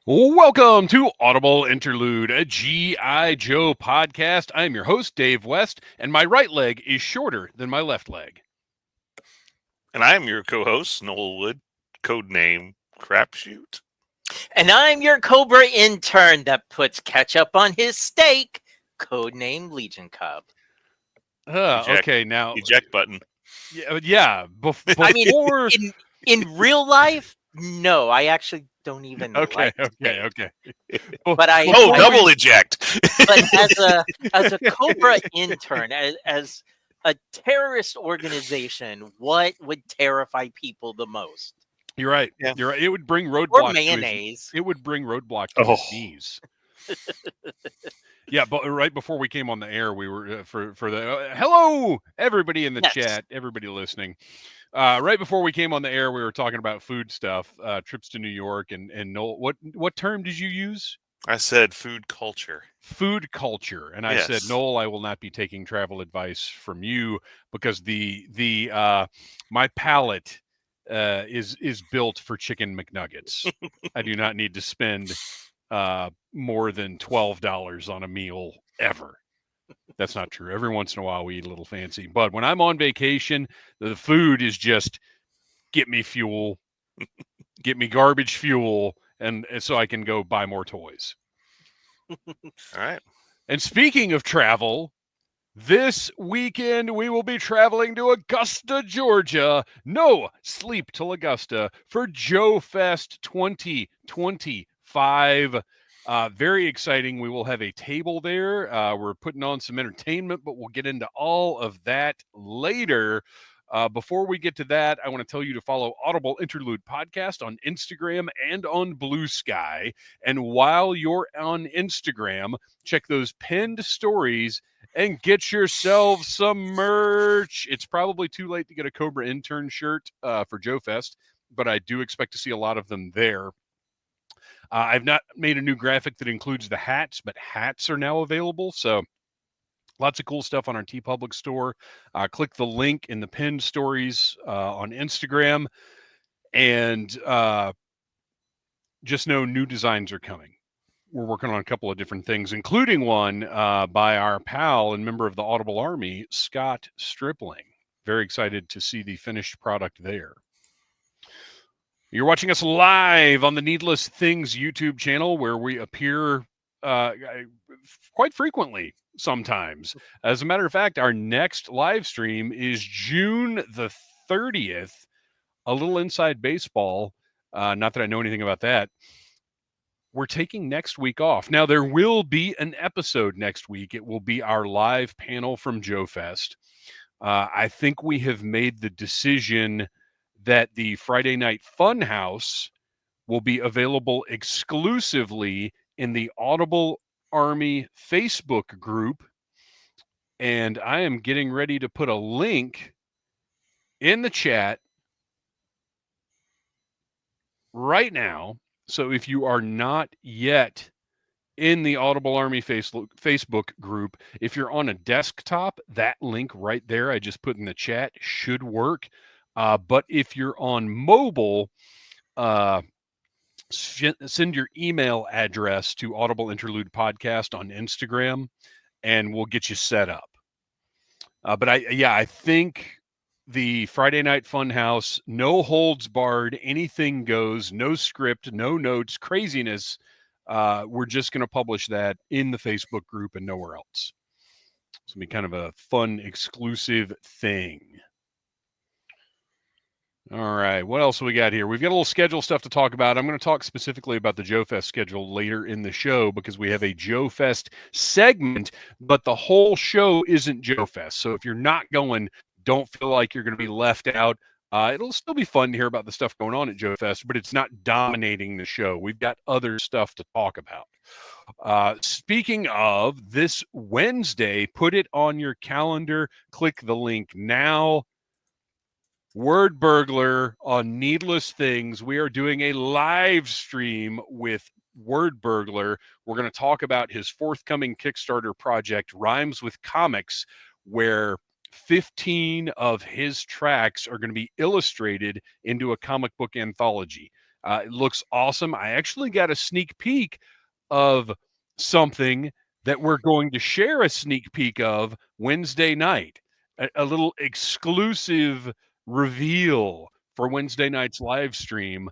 Welcome to Audible Interlude, a G.I. Joe podcast. I am your host, Dave West, and my right leg is shorter than my left leg. And I am your co-host, Noel Wood, codename Crapshoot. And I'm your Cobra intern that puts ketchup on his steak, codename Legion Cub. Okay, now Eject button. Yeah. Before, I mean, in real life, no, I actually don't even like steak. okay. But double eject. But as a Cobra intern, as a terrorist organization, what would terrify people the most? You're right. Yeah. You're right. It would bring roadblocks. Or mayonnaise. It would bring roadblocks to his knees. Yeah, but right before we came on the air, we were for the hello everybody in the chat, everybody listening. Right before we came on the air, we were talking about food stuff, trips to New York, and Noel. What term did you use? I said food culture. Food culture, and I said, Noel, I will not be taking travel advice from you because my palate is built for chicken McNuggets. I do not need to spend more than $12 on a meal ever. That's not true. Every once in a while we eat a little fancy, but when I'm on vacation, the food is just get me fuel, get me garbage fuel, and so I can go buy more toys. All right. And speaking of travel, this weekend we will be traveling to Augusta, Georgia. No, sleep till Augusta for Joe Fest 2025. Very exciting. We will have a table there. We're putting on some entertainment, but we'll get into all of that later. Before we get to that, I want to tell you to follow Audible Interlude Podcast on Instagram and on Blue Sky. And while you're on Instagram, check those pinned stories and get yourself some merch. It's probably too late to get a Cobra intern shirt for Joe Fest, but I do expect to see a lot of them there. I've not made a new graphic that includes the hats, but hats are now available. So lots of cool stuff on our TeePublic store. Click the link in the pinned stories on Instagram, and just know new designs are coming. We're working on a couple of different things, including one by our pal and member of the Audible Army, Scott Stripling. Very excited to see the finished product there. You're watching us live on the Needless Things YouTube channel, where we appear quite frequently sometimes. As a matter of fact, our next live stream is June the 30th, a little inside baseball. Not that I know anything about that. We're taking next week off. Now, there will be an episode next week. It will be our live panel from Joe Fest. I think we have made the decision that the Friday Night Funhouse will be available exclusively in the Audible Army Facebook group. And I am getting ready to put a link in the chat right now. So if you are not yet in the Audible Army Facebook group, if you're on a desktop, that link right there I just put in the chat should work. But if you're on mobile, send your email address to Audible Interlude Podcast on Instagram, and we'll get you set up. But I think the Friday Night Funhouse, no holds barred, anything goes, no script, no notes, craziness. We're just going to publish that in the Facebook group and nowhere else. It's going to be kind of a fun, exclusive thing. All right, what else we got here? We've got a little schedule stuff to talk about. I'm going to talk specifically about the Joe Fest schedule later in the show because we have a Joe Fest segment, but the whole show isn't Joe Fest. So if you're not going, don't feel like you're going to be left out. It'll still be fun to hear about the stuff going on at Joe Fest, but it's not dominating the show. We've got other stuff to talk about. Speaking of this Wednesday, put it on your calendar. Click the link now. Word Burglar on Needless Things. We are doing a live stream with Word Burglar. We're going to talk about his forthcoming Kickstarter project, Rhymes with Comics, where 15 of his tracks are going to be illustrated into a comic book anthology. It looks awesome. I actually got a sneak peek of something that we're going to share a sneak peek of Wednesday night, a little exclusive reveal for Wednesday night's live stream.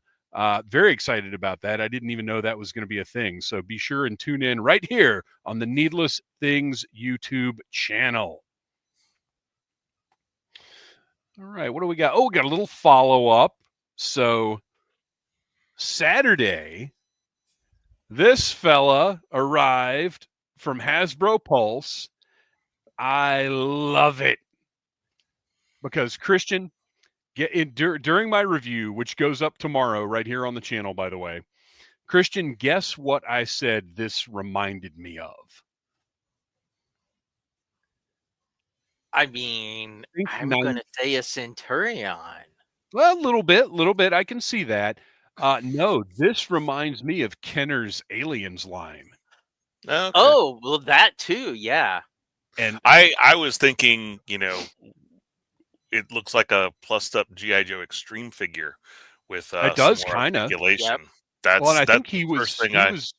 Very excited about that. I didn't even know that was going to be a thing. So be sure and tune in right here on the Needless Things YouTube channel. All right, what do we got? Oh, we got a little follow-up. So Saturday, this fella arrived from Hasbro Pulse. I love it because Kristian, during my review, which goes up tomorrow right here on the channel, by the way, Kristian, guess what I said this reminded me of? I mean, I'm going to say a Centurion. Well, a little bit. I can see that. No, this reminds me of Kenner's Aliens line. Okay. Oh, well, that too, yeah. And I was thinking, it looks like a plussed up G.I. Joe Extreme figure with it does some more kind of. articulation. Yep. That's Well, and I that's think he the was first thing was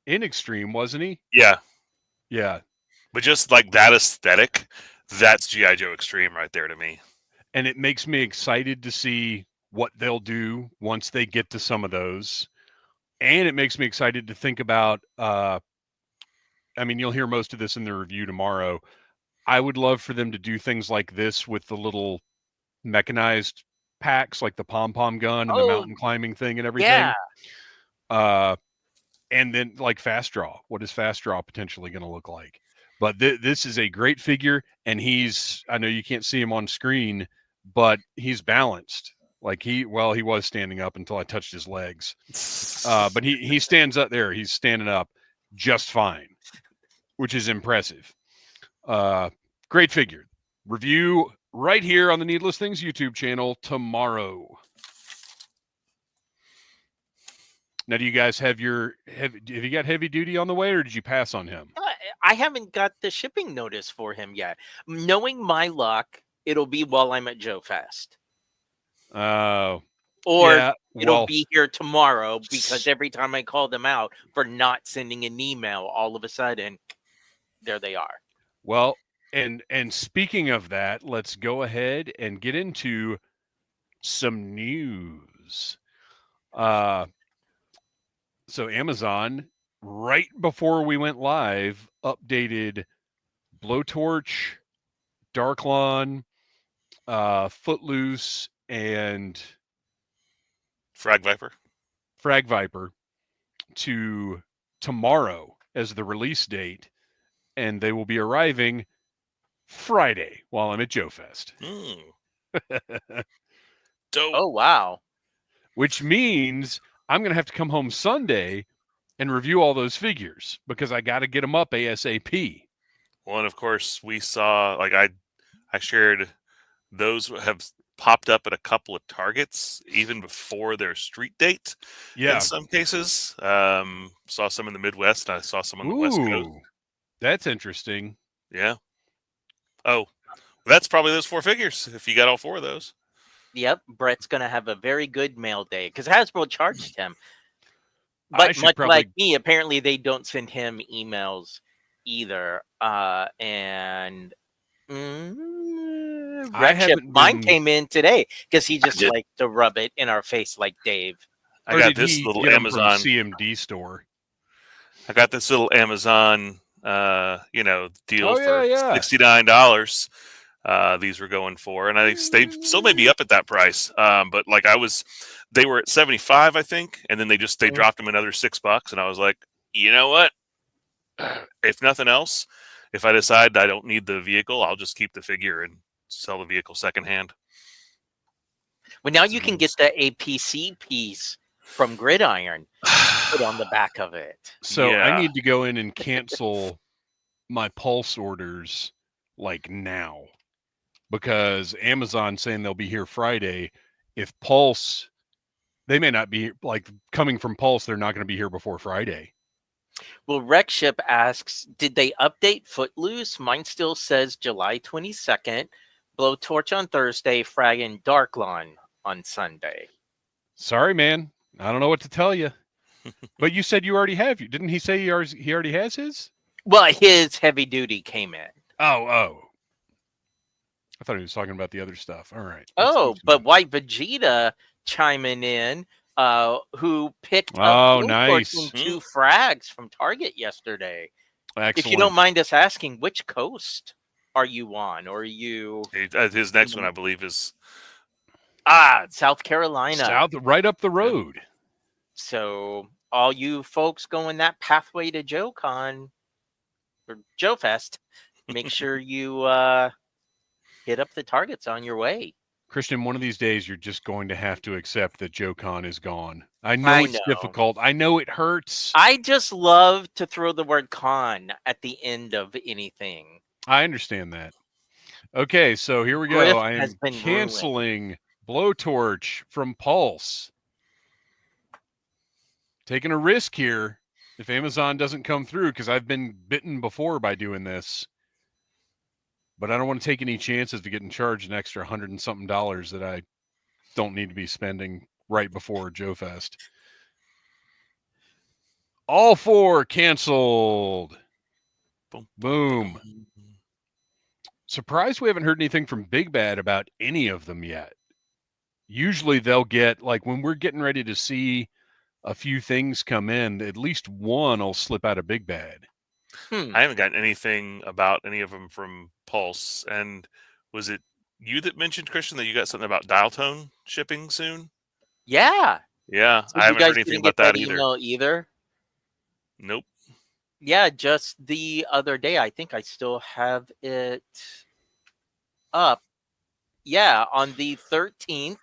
in Extreme, wasn't he? Yeah. Yeah. But just like that aesthetic, that's G.I. Joe Extreme right there to me. And it makes me excited to see what they'll do once they get to some of those. And it makes me excited to think about, I mean, you'll hear most of this in the review tomorrow. I would love for them to do things like this with the little mechanized packs, like the pom-pom gun and the mountain climbing thing and everything. Yeah. And then like Fast Draw. What is Fast Draw potentially going to look like? But this is a great figure, and I know you can't see him on screen, but he's balanced. Like he was standing up until I touched his legs. But he stands up there. He's standing up just fine, which is impressive. Great figure. Review right here on the Needless Things YouTube channel tomorrow. Now, do you guys have you got Heavy Duty on the way, or did you pass on him? I haven't got the shipping notice for him yet. Knowing my luck, it'll be while I'm at Joe Fest. Oh. Or it'll be here tomorrow, because every time I call them out for not sending an email, all of a sudden, there they are. Well, and speaking of that, let's go ahead and get into some news. So Amazon, right before we went live, updated Blowtorch, Darklon, Footloose, and Frag Viper to tomorrow as the release date, and they will be arriving Friday while I'm at Joe Fest. Dope. Oh, wow. Which means I'm going to have to come home Sunday and review all those figures because I got to get them up ASAP. Well, and of course, we saw, like I shared, those have popped up at a couple of Targets even before their street date. Yeah. In some cases. Saw some in the Midwest, and I saw some on the West Coast. That's interesting. Yeah. Oh, that's probably those 4 figures, if you got all 4 of those. Yep, Brett's going to have a very good mail day because Hasbro charged him. But much like me, apparently they don't send him emails either. And mine came in today because he just liked to rub it in our face like Dave. I got this little Amazon CMD store. I got this little Amazon deal for $69. These were going for, and they still may be up at that price. But like they were at 75, I think, and then they dropped them another $6, and I was like, you know what? If nothing else, if I decide I don't need the vehicle, I'll just keep the figure and sell the vehicle secondhand. Well, now you can get the APC piece from Gridiron put on the back of it. So I need to go in and cancel my Pulse orders like now, because Amazon's saying they'll be here Friday. If Pulse, they may not be, like, coming from Pulse, they're not going to be here before Friday. Well, Rexship asks, did they update Footloose? Mine still says July 22nd, Blowtorch on Thursday, Frag and Darklon on Sunday. Sorry, man. I don't know what to tell you. But you said you already have. Didn't he say he already has his? Well, his heavy duty came in. Oh. I thought he was talking about the other stuff. All right. Oh, but White Vegeta chiming in, who picked up nice. 2 frags from Target yesterday. Excellent. If you don't mind us asking, which coast are you on? Or are you... His next one, I believe, is... South Carolina. Right up the road. Yeah. So all you folks going that pathway to JoeCon or JoeFest, make sure you hit up the Targets on your way. Kristian, one of these days you're just going to have to accept that JoeCon is gone. I know it's difficult. I know it hurts. I just love to throw the word con at the end of anything. I understand that. Okay, so here we go. I am canceling Blowtorch from Pulse. Taking a risk here if Amazon doesn't come through, because I've been bitten before by doing this. But I don't want to take any chances to getting charged an extra $100 and something that I don't need to be spending right before JoeFest. All 4 canceled. Boom. Surprised we haven't heard anything from Big Bad about any of them yet. Usually they'll get, like when we're getting ready to see a few things come in, at least one will slip out of Big Bad. I haven't gotten anything about any of them from Pulse. And was it you that mentioned, Kristian, that you got something about dial tone shipping soon? Yeah. Yeah, I haven't heard anything about that either. Nope. Yeah, just the other day. I think I still have it up. Yeah, on the 13th,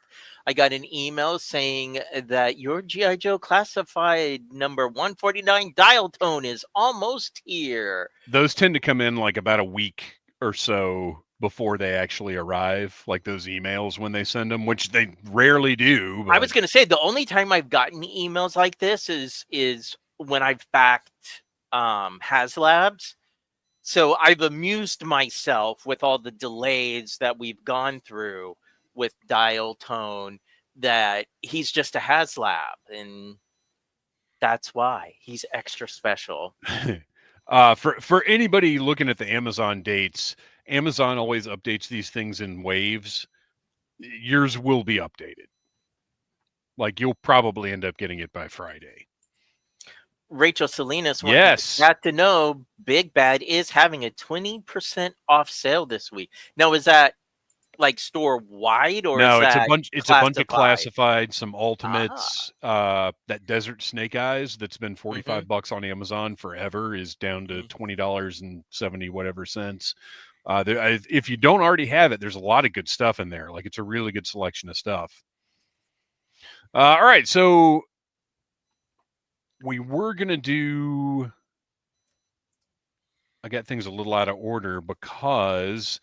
I got an email saying that your G.I. Joe classified number 149 dial tone is almost here. Those tend to come in like about a week or so before they actually arrive, like those emails when they send them, which they rarely do. But... I was going to say the only time I've gotten emails like this is when I've backed HasLabs. So I've amused myself with all the delays that we've gone through with dial tone, that he's just a HasLab, and that's why he's extra special. For anybody looking at the Amazon dates, Amazon always updates these things in waves. Yours will be updated. Like you'll probably end up getting it by Friday. Rachel Salinas got to know Big Bad is having a 20% off sale this week. Now, is that like store wide or no? It's a bunch of classified, some ultimates. That Desert Snake Eyes that's been $45 on Amazon forever is down to $20.70 whatever cents. If you don't already have it, there's a lot of good stuff in there. Like it's a really good selection of stuff. All right, so we were gonna do. I got things a little out of order because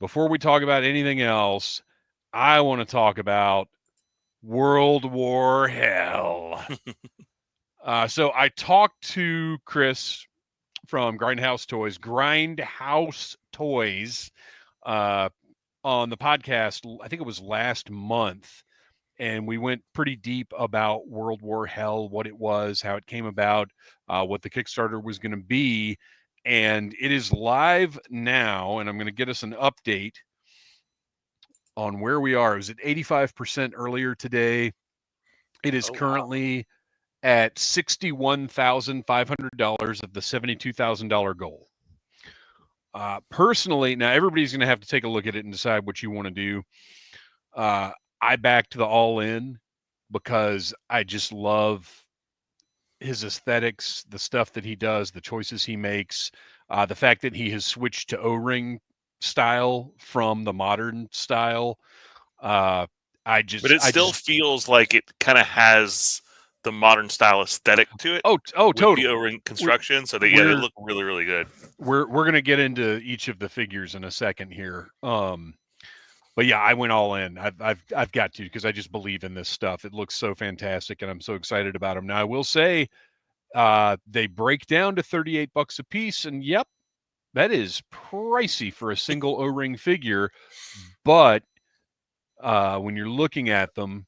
before we talk about anything else, I want to talk about World War Hell. So I talked to Chris from Grindhouse Toys, on the podcast. I think it was last month. And we went pretty deep about World War Hell, what it was, how it came about, what the Kickstarter was going to be. And it is live now, and I'm going to get us an update on where we are. It was at 85% earlier today. It is currently at $61,500 of the $72,000 goal. Personally, now everybody's going to have to take a look at it and decide what you want to do. I backed the all-in because I just love his aesthetics, the stuff that he does, the choices he makes, the fact that he has switched to O-ring style from the modern style. But it still feels like it kind of has the modern style aesthetic to it. Oh, totally. The O-ring construction, so they look really, really good. We're gonna get into each of the figures in a second here. But yeah, I went all in. I've got to, because I just believe in this stuff. It looks so fantastic, and I'm so excited about them. Now, I will say, they break down to $38 a piece, and yep, that is pricey for a single O-ring figure. But when you're looking at them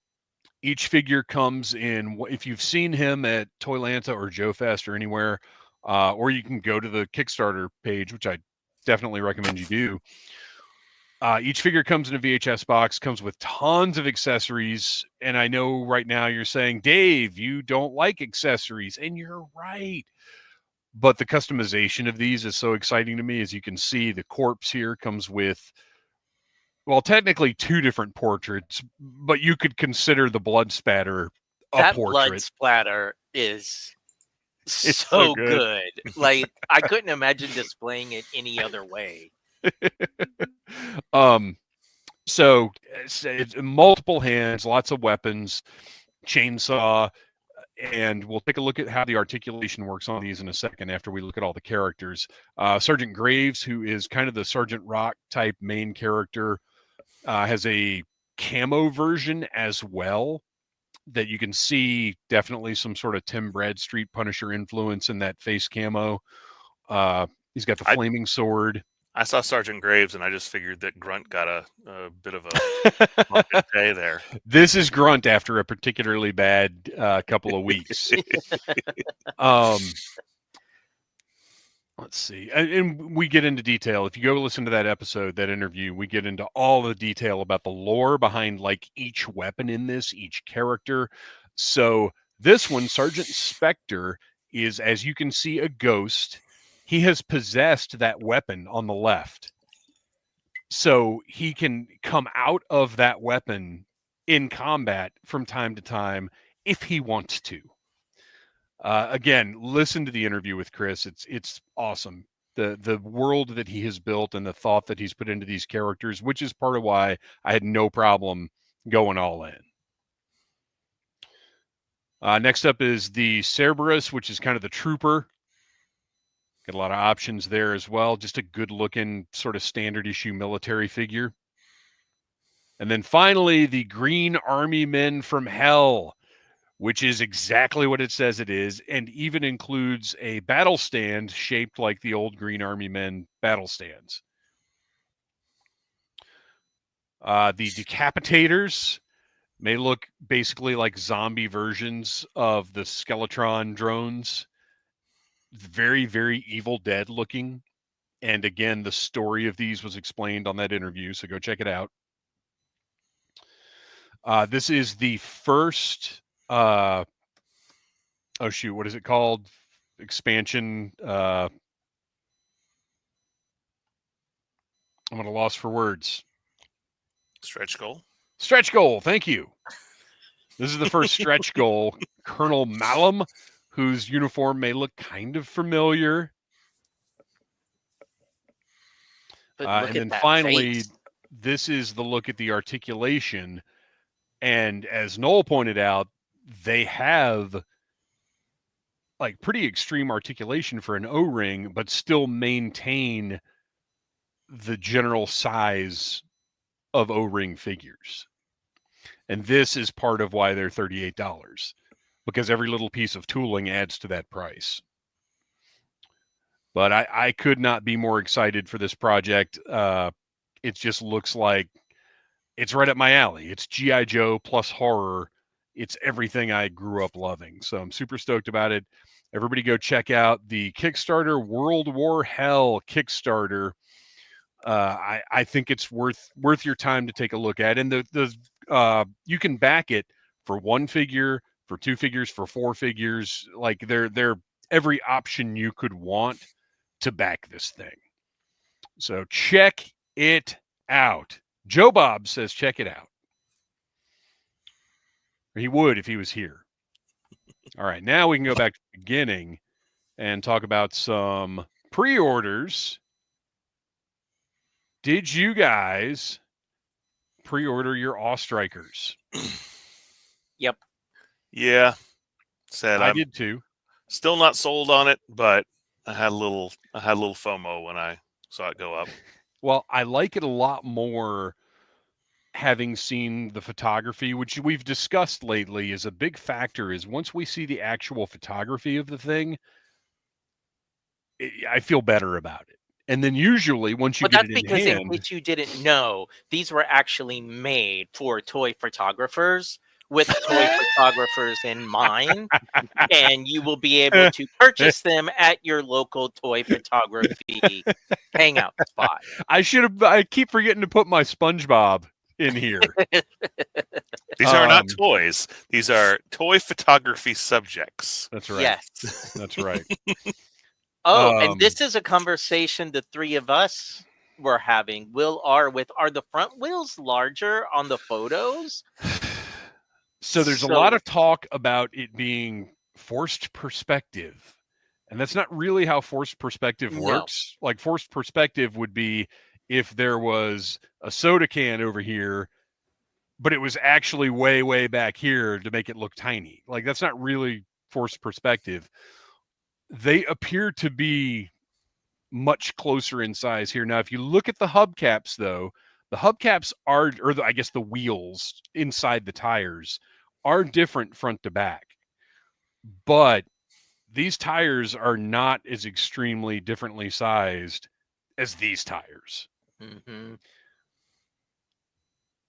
Each figure comes in, if you've seen him at Toylanta or Joe Fest or anywhere, or you can go to the Kickstarter page, which I definitely recommend you do. Each figure comes in a VHS box, comes with tons of accessories. And I know right now you're saying, Dave, you don't like accessories. And you're right. But the customization of these is so exciting to me. As you can see, the corpse here comes with, well, technically 2 different portraits, but you could consider the blood spatter a that portrait. Blood splatter is so good. Like, I couldn't imagine displaying it any other way. So it's multiple hands, lots of weapons, chainsaw, and we'll take a look at how the articulation works on these in a second after we look at all the characters. Sergeant Graves, who is kind of the Sergeant Rock type main character, has a camo version as well that you can see definitely some sort of Tim Bradstreet Punisher influence in that face camo. He's got the flaming sword. I saw Sergeant Graves, and I just figured that Grunt got a bit of a day there. This is Grunt after a particularly bad couple of weeks. Let's see. And we get into detail. If you go listen to that episode, that interview, we get into all the detail about the lore behind like each weapon in this, each character. So this one, Sergeant Spectre, is, as you can see, a ghost. He has possessed that weapon on the left. So he can come out of that weapon in combat from time to time if he wants to. Again, listen to the interview with Chris. It's awesome. The world that he has built and the thought that he's put into these characters, which is part of why I had no problem going all in. Next up is the Cerberus, which is kind of the trooper. Got a lot of options there as well. Just a good looking sort of standard issue military figure. And then finally, the Green Army Men from Hell, which is exactly what it says it is, and even includes a battle stand shaped like the old Green Army Men battle stands. The Decapitators may look basically like zombie versions of the Skeletron drones. Very, very Evil Dead looking. And again, the story of these was explained on that interview, so go check it out. This is the first, oh shoot, what is it called? Expansion. I'm at a loss for words. Stretch goal. Stretch goal. Thank you. This is the first stretch goal. Colonel Malum, whose uniform may look kind of familiar. And then finally, this is the look at the articulation. And as Noel pointed out, they have like pretty extreme articulation for an O-ring, but still maintain the general size of O-ring figures. And this is part of why they're $38, because every little piece of tooling adds to that price. But I could not be more excited for this project. It just looks like it's right up my alley. It's G.I. Joe plus horror. It's everything I grew up loving. So I'm super stoked about it. Everybody go check out the Kickstarter World War Hell Kickstarter. I think it's worth your time to take a look at. And you can back it for 1 figure, for 2 figures, for 4 figures. Like they're every option you could want to back this thing. So check it out. Joe Bob says check it out. He would if he was here. All right, now we can go back to the beginning and talk about some pre-orders. Did you guys pre-order your Awe Strikers? Yep. Yeah. I did too. Still not sold on it, but I had a little FOMO when I saw it go up. Well, I like it a lot more having seen the photography, which we've discussed lately is a big factor, is once we see the actual photography of the thing, I feel better about it. And then usually once you get it in hand... But that's because in case you didn't know, these were actually made for toy photographers with toy photographers in mind, and you will be able to purchase them at your local toy photography hangout spot. I keep forgetting to put my SpongeBob in here. These are not toys. These are toy photography subjects. That's right. Yes. That's right. And this is a conversation the three of us were having. Are the front wheels larger on the photos? So there's a lot of talk about it being forced perspective. And that's not really how forced perspective works. Like forced perspective would be if there was a soda can over here, but it was actually way, way back here to make it look tiny. Like that's not really forced perspective. They appear to be much closer in size here. Now, if you look at the hubcaps, though, the hubcaps are, I guess the wheels inside the tires are different front to back. But these tires are not as extremely differently sized as these tires. Mm-hmm.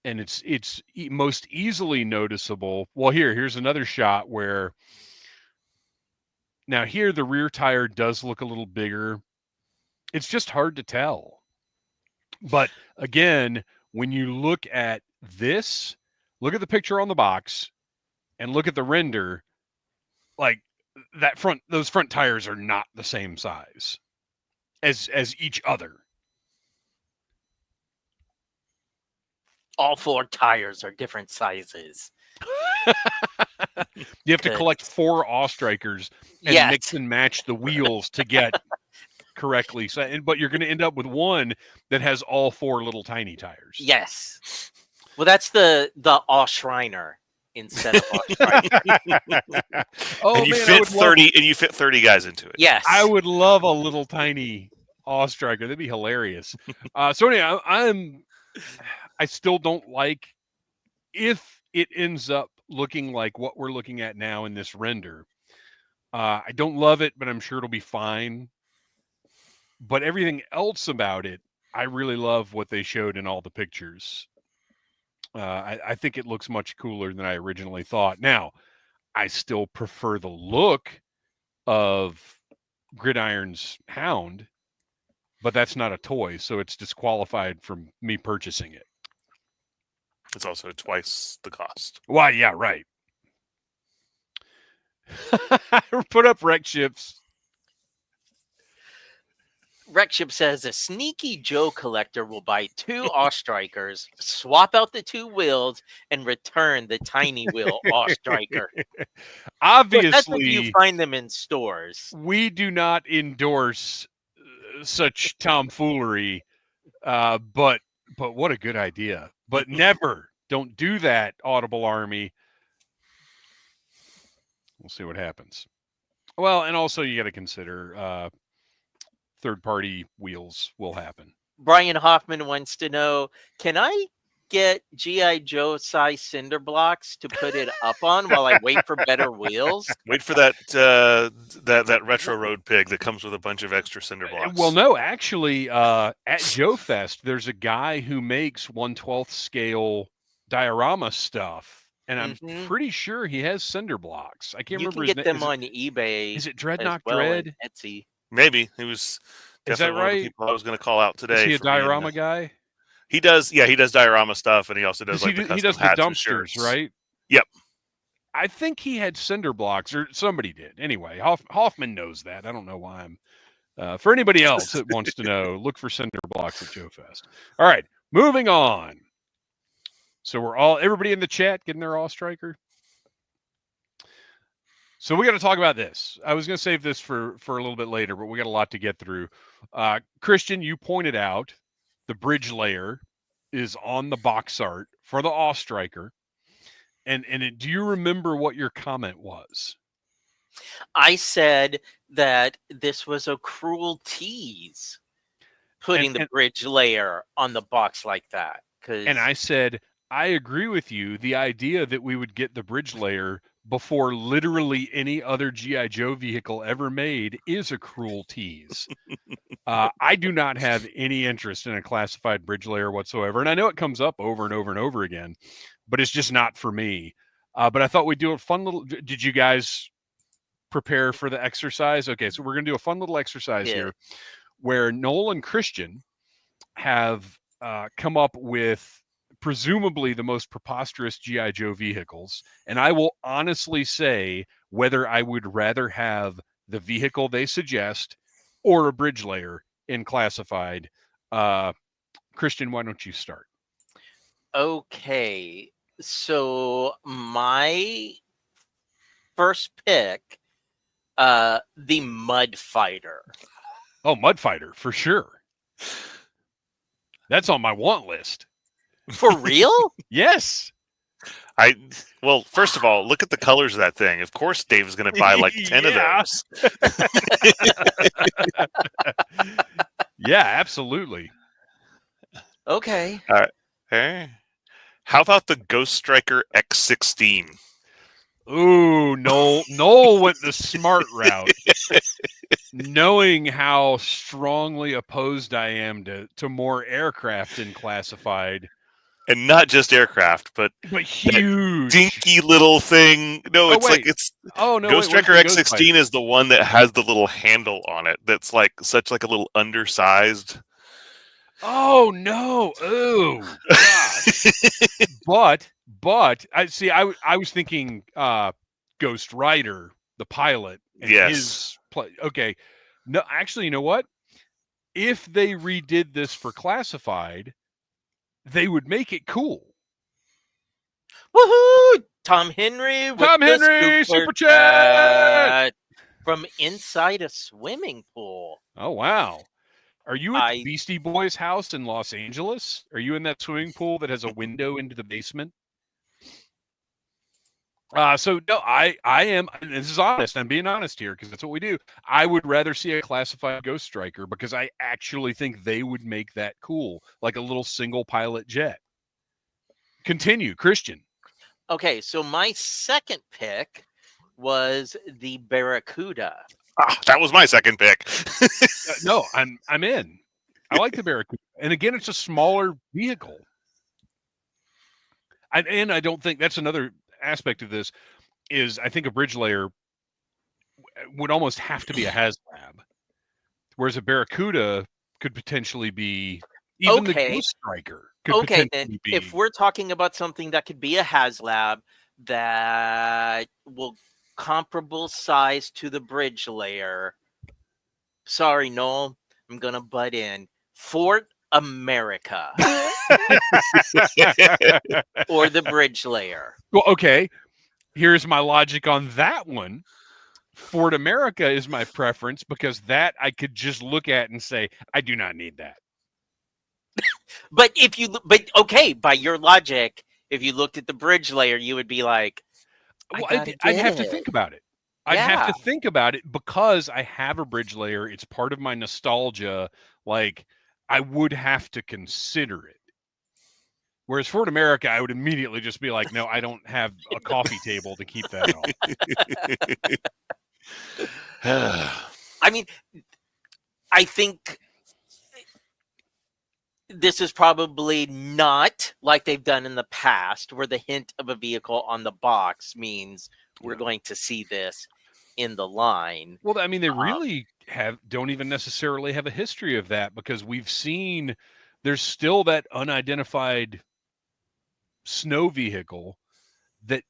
And it's most easily noticeable. Well, here's another shot where now here the rear tire does look a little bigger. It's just hard to tell. But again, when you look at this, look at the picture on the box and look at the render, like those front tires are not the same size as each other. All four tires are different sizes. You have to collect 4 Awestrikers and mix and match the wheels to get correctly set. But you're going to end up with one that has all 4 little tiny tires. Yes. Well, that's the Awe-Shriner instead of Awestriker. And you fit 30 guys into it. Yes. I would love a little tiny Awestriker. That'd be hilarious. So anyway, I still don't like if it ends up looking like what we're looking at now in this render. I don't love it, but I'm sure it'll be fine. But everything else about it, I really love what they showed in all the pictures. I think it looks much cooler than I originally thought. Now, I still prefer the look of Gridiron's Hound, but that's not a toy, so it's disqualified from me purchasing it. It's also twice the cost. Why, yeah, right. Put up wreck ships. Wreckship says a sneaky Joe collector will buy 2 Awestrikers, swap out the 2 wheels, and return the tiny wheel Awestriker. Obviously, that's if you find them in stores. We do not endorse such tomfoolery, but what a good idea. But never, don't do that, Audible Army. We'll see what happens. Well, and also you got to consider third-party wheels will happen. Brian Hoffman wants to know, can I get G.I. Joe size cinder blocks to put it up on while I wait for better wheels? Wait for that retro road pig that comes with a bunch of extra cinder blocks. Well, no, actually, at Joe Fest, there's a guy who makes 1/12 scale diorama stuff, and I'm pretty sure he has cinder blocks. I can't remember. You can get them on eBay. Is it Dreadnought Dread? Etsy. Maybe he was. Is that right? One of the people I was going to call out today. Is he a diorama guy? He does. Yeah, he does diorama stuff, and he also does he does the dumpsters, right? Yep. I think he had cinder blocks, or somebody did. Anyway, Hoffman knows that. I don't know why I'm. For anybody else that wants to know, look for cinder blocks at Joe Fest. All right, moving on. So everybody in the chat getting their Awestriker. So we got to talk about this. I was going to save this for a little bit later, but we got a lot to get through. Kristian, you pointed out the bridge layer is on the box art for the Awestriker. And do you remember what your comment was? I said that this was a cruel tease, putting the bridge layer on the box like that. And I said, I agree with you. The idea that we would get the bridge layer before literally any other G.I. Joe vehicle ever made is a cruel tease. I do not have any interest in a classified bridge layer whatsoever. And I know it comes up over and over and over again, but it's just not for me. But I thought we'd do a fun little. Did you guys prepare for the exercise? Okay, so we're going to do a fun little exercise here, where Noel and Kristian have come up with presumably the most preposterous G.I. Joe vehicles, and I will honestly say whether I would rather have the vehicle they suggest or a bridge layer in classified. Kristian, why don't you start? Okay, so my first pick, the Mud Fighter. Oh, Mud Fighter, for sure. That's on my want list. For real? Yes. Well, first of all, look at the colors of that thing. Of course, Dave is going to buy like 10 of those. Yeah, absolutely. Okay. All right. Hey. How about the Ghost Striker X16? Ooh, Noel went the smart route. Knowing how strongly opposed I am to more aircraft in classified. And not just aircraft, but huge, dinky little thing. No, Ghost Striker X16 is the one that has the little handle on it. That's like such like a little undersized. Oh no! Ooh, God. but I see. I was thinking Ghost Rider, the pilot. And yes. Okay. No, actually, you know what? If they redid this for classified, they would make it cool. Woohoo! Tom Henry with Super Chat from inside a swimming pool. Oh wow! Are you at the Beastie Boys' house in Los Angeles? Are you in that swimming pool that has a window into the basement? So no, I am. And this is honest. I'm being honest here because that's what we do. I would rather see a classified Ghost Striker because I actually think they would make that cool, like a little single pilot jet. Continue, Kristian. Okay, so my second pick was the Barracuda. That was my second pick. No, I'm in. I like the Barracuda, and again, it's a smaller vehicle. And I don't think that's another aspect of this is I think a bridge layer would almost have to be a HasLab, whereas a Barracuda could potentially be even the Ghost Striker. Okay, and if we're talking about something that could be a HasLab that will comparable size to the bridge layer, sorry, Noel, I'm gonna butt in. Fort America or the bridge layer. Well, okay. Here's my logic on that one. Fort America is my preference because that I could just look at and say, I do not need that. But by your logic, if you looked at the bridge layer, you would be like, I'd have to think about it. I'd have to think about it because I have a bridge layer. It's part of my nostalgia. Like, I would have to consider it. Whereas Fort America, I would immediately just be like, no, I don't have a coffee table to keep that on. I mean, I think this is probably not like they've done in the past, where the hint of a vehicle on the box means we're going to see this in the line. Well, I mean, they really don't even necessarily have a history of that because we've seen there's still that unidentified snow vehicle that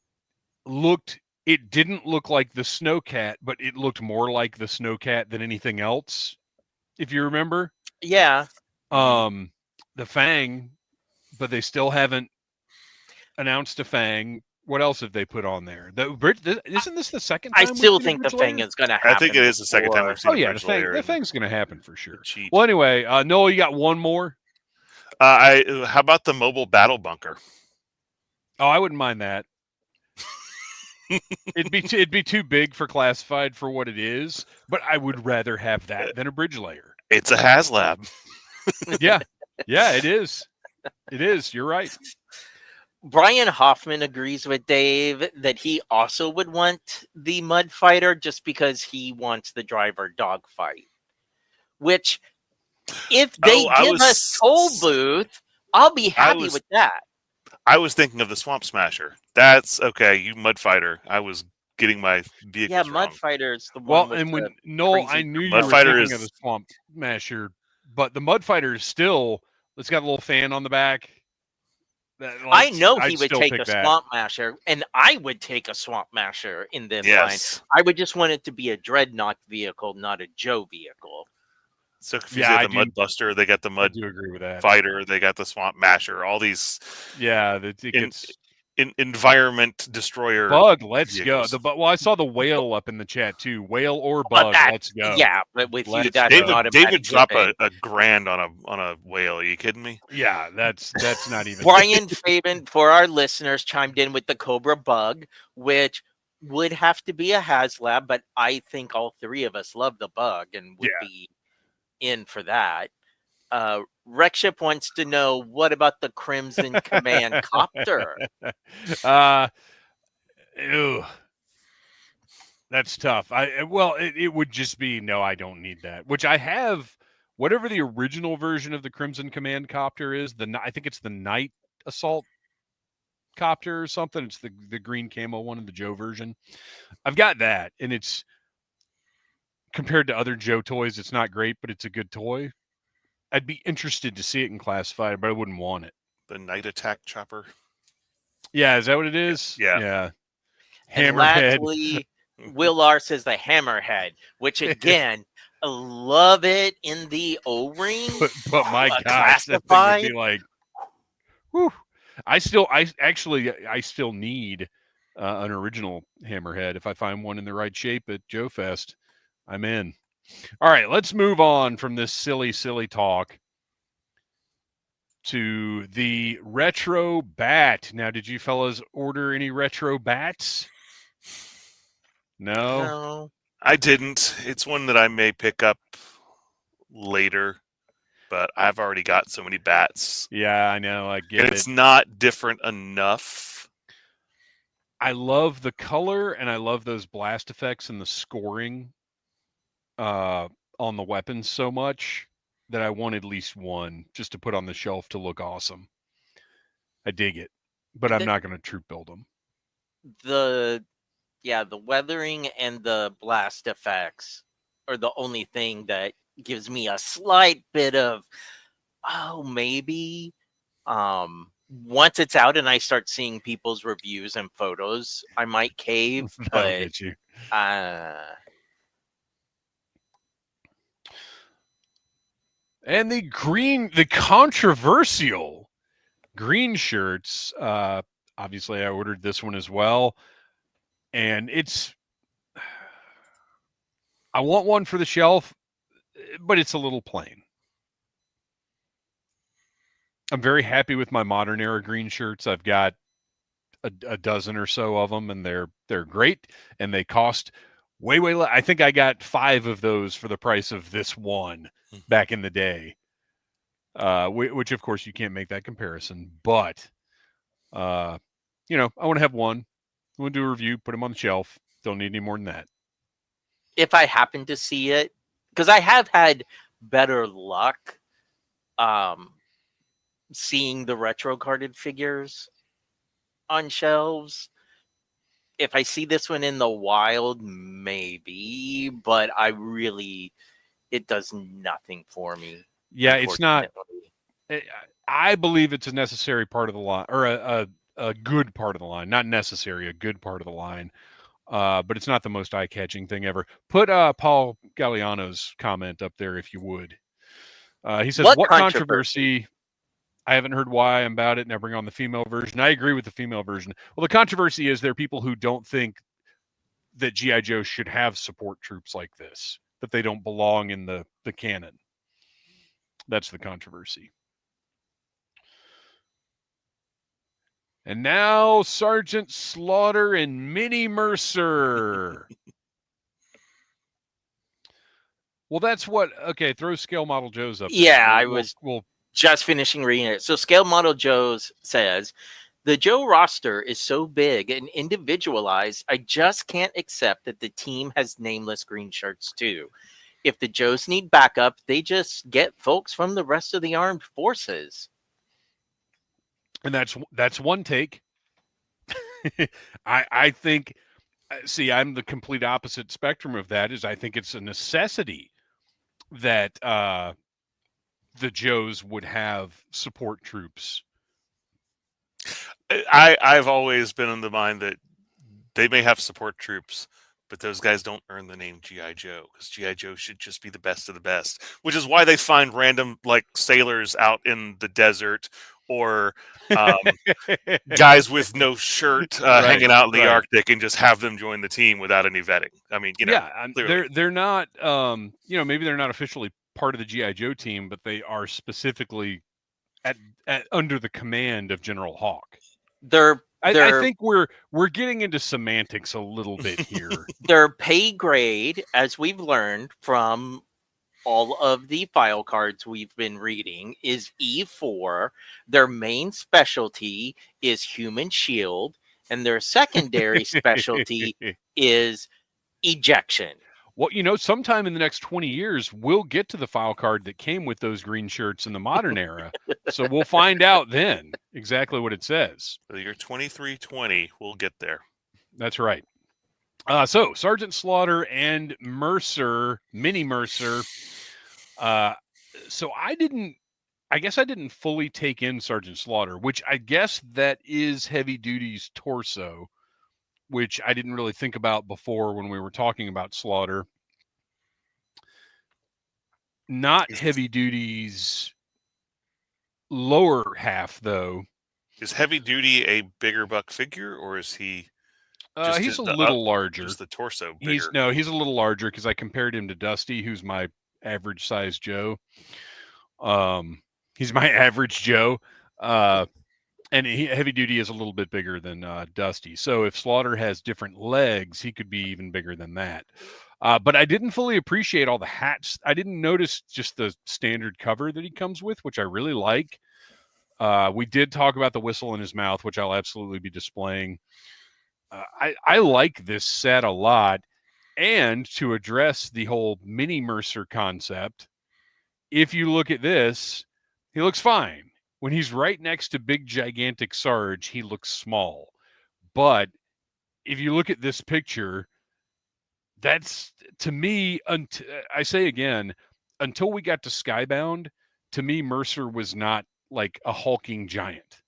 didn't look like the Snowcat, but it looked more like the Snowcat than anything else. If you remember. Yeah. The Fang, but they still haven't announced a Fang. What else have they put on there? Isn't this the second time? I still think the Fang is going to happen. I think it is the second time we've seen the Fang's going to happen for sure. Well, anyway, Noel, you got one more? How about the mobile battle bunker? Oh, I wouldn't mind that. It'd be too big for classified for what it is, but I would rather have that than a bridge layer. It's a HasLab. Yeah, it is. It is. You're right. Brian Hoffman agrees with Dave that he also would want the Mud Fighter just because he wants the driver dogfight. Which, if they give us toll booth, I'll be happy with that. I was thinking of the Swamp Smasher. That's okay. You Mud Fighter. I was getting my vehicles Mud wrong. Fighter's the one. Well, with and when the Noel, I crazy knew you Mud were Fighter thinking of the is Swamp Masher, but the Mud Fighter is still. It's got a little fan on the back. I know he I'd would still take pick a that. Swamp Masher, and I would take a Swamp Masher in this line. yes. I would just want it to be a Dreadnought vehicle, not a Joe vehicle. So if you get the Mud Buster, they got the I Mud do agree with that. Fighter, they got the Swamp Masher, all these. Yeah, it gets environment destroyer. Bug, let's vehicles. go. Well, I saw the whale up in the chat too. Whale or Bug, let's go. Yeah, but with you, that's David drop a $1,000 on a whale. Are you kidding me? Yeah, that's not even. Brian Fabian, for our listeners, chimed in with the Cobra Bug, which would have to be a HasLab, but I think all three of us love the Bug and would be in for that. Rexship wants to know, what about the Crimson Command Copter? Ew. That's tough. It would just be no, I don't need that. Which I have, whatever the original version of the Crimson Command Copter is. I think it's the Night Assault Copter or something. It's the green camo one in the Joe version. I've got that, and it's compared to other Joe toys, it's not great, but it's a good toy. I'd be interested to see it in Classified, but I wouldn't want it. The Night Attack Chopper. Yeah, is that what it is? Yeah. Hammerhead. Lastly, Will R says the Hammerhead, which again, I love it in the O-ring. But my gosh, that thing would be like, whew. I still need an original Hammerhead. If I find one in the right shape at Joe Fest, I'm in. All right, let's move on from this silly talk to the retro bat. Now, did you fellas order any retro bats? No, I didn't. It's one that I may pick up later, but I've already got so many bats. Yeah, I know. I get it. It's not different enough. I love the color, and I love those blast effects and the scoring on the weapons so much that I want at least one just to put on the shelf to look awesome. I dig it, but I'm not going to troop build them. The weathering and the blast effects are the only thing that gives me a slight bit of, maybe. Once it's out and I start seeing people's reviews and photos, I might cave. But get you. And the controversial green shirts. Obviously, I ordered this one as well. And I want one for the shelf, but it's a little plain. I'm very happy with my modern era green shirts. I've got a dozen or so of them, and they're great, and they cost way less. I think I got 5 of those for the price of this one back in the day. Which of course you can't make that comparison, but I want to have one. I want to do a review, put them on the shelf. Don't need any more than that. If I happen to see it, because I have had better luck seeing the retro carded figures on shelves. If I see this one in the wild, maybe, but it does nothing for me. Yeah, it's not. I believe it's a necessary part of the line, or a good part of the line. Not necessary, a good part of the line. But it's not the most eye-catching thing ever. Put Paul Galliano's comment up there if you would. He says, what controversy? I haven't heard why about it, and I bring on the female version. I agree with the female version. Well, the controversy is there are people who don't think that G.I. Joe should have support troops like this, that they don't belong in the canon. That's the controversy. And now Sergeant Slaughter and Minnie Mercer. Well, that's what. Okay, throw Scale Model Joe's up there. Yeah, we'll just finishing reading it. So Scale Model Joe's says, the Joe roster is so big and individualized, I just can't accept that the team has nameless green shirts too. If the Joes need backup, they just get folks from the rest of the armed forces. And that's one take. I think, see, I'm the complete opposite spectrum of that. Is I think it's a necessity that the Joes would have support troops. I've always been in the mind that they may have support troops, but those guys don't earn the name G.I. Joe, because G.I. Joe should just be the best of the best, which is why they find random like sailors out in the desert, or guys with no shirt hanging out in the Arctic, and just have them join the team without any vetting. I mean, they're not, maybe they're not officially part of the G.I. Joe team, but they are specifically at under the command of General Hawk. I think we're getting into semantics a little bit here. Their pay grade, as we've learned from all of the file cards we've been reading, is E4. Their main specialty is human shield, and their secondary specialty is ejection. Well, sometime in the next 20 years, we'll get to the file card that came with those green shirts in the modern era. So we'll find out then exactly what it says. The year 2320, we'll get there. That's right. So Sergeant Slaughter and Mercer, Mini Mercer. So I guess I didn't fully take in Sergeant Slaughter, which I guess that is Heavy Duty's torso, which I didn't really think about before when we were talking about Slaughter. Not Heavy Duty's lower half, though. Is Heavy Duty a bigger buck figure, or is he? He's a little larger. Just the torso bigger. He's a little larger because I compared him to Dusty, who's my average size Joe. He's my average Joe. And Heavy Duty is a little bit bigger than Dusty. So if Slaughter has different legs, he could be even bigger than that. But I didn't fully appreciate all the hats. I didn't notice just the standard cover that he comes with, which I really like. We did talk about the whistle in his mouth, which I'll absolutely be displaying. I like this set a lot. And to address the whole Mini Mercer concept, if you look at this, he looks fine. When he's right next to big, gigantic Sarge, he looks small. But if you look at this picture, that's, to me, I say again, until we got to Skybound, to me, Mercer was not like a hulking giant.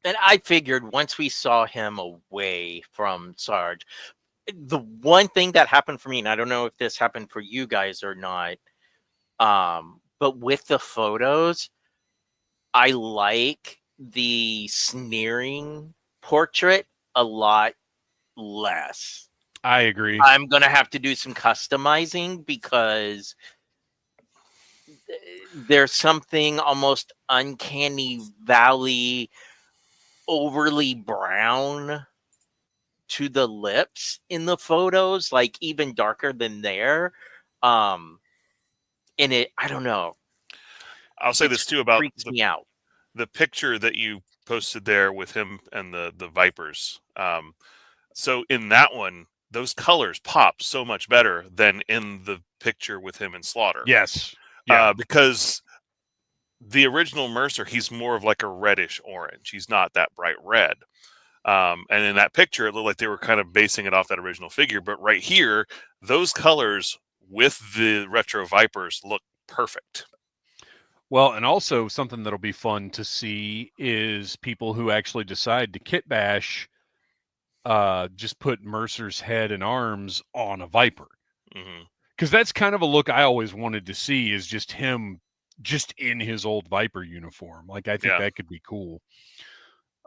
And I figured once we saw him away from Sarge, the one thing that happened for me, and I don't know if this happened for you guys or not, but with the photos, I like the sneering portrait a lot less. I agree. I'm going to have to do some customizing because there's something almost uncanny valley, overly brown to the lips in the photos, like even darker than there. And I don't know. I'll say this too about freaks me out. The picture that you posted there with him and the Vipers. So in that one, those colors pop so much better than in the picture with him and Slaughter. Yes. Yeah. Because the original Mercer, he's more of like a reddish orange. He's not that bright red. And in that picture, it looked like they were kind of basing it off that original figure. But right here, those colors with the retro Vipers look perfect. Well, and also something that'll be fun to see is people who actually decide to kit bash, just put Mercer's head and arms on a Viper. Because that's kind of a look I always wanted to see, is just him just in his old Viper uniform. Like, I think that could be cool.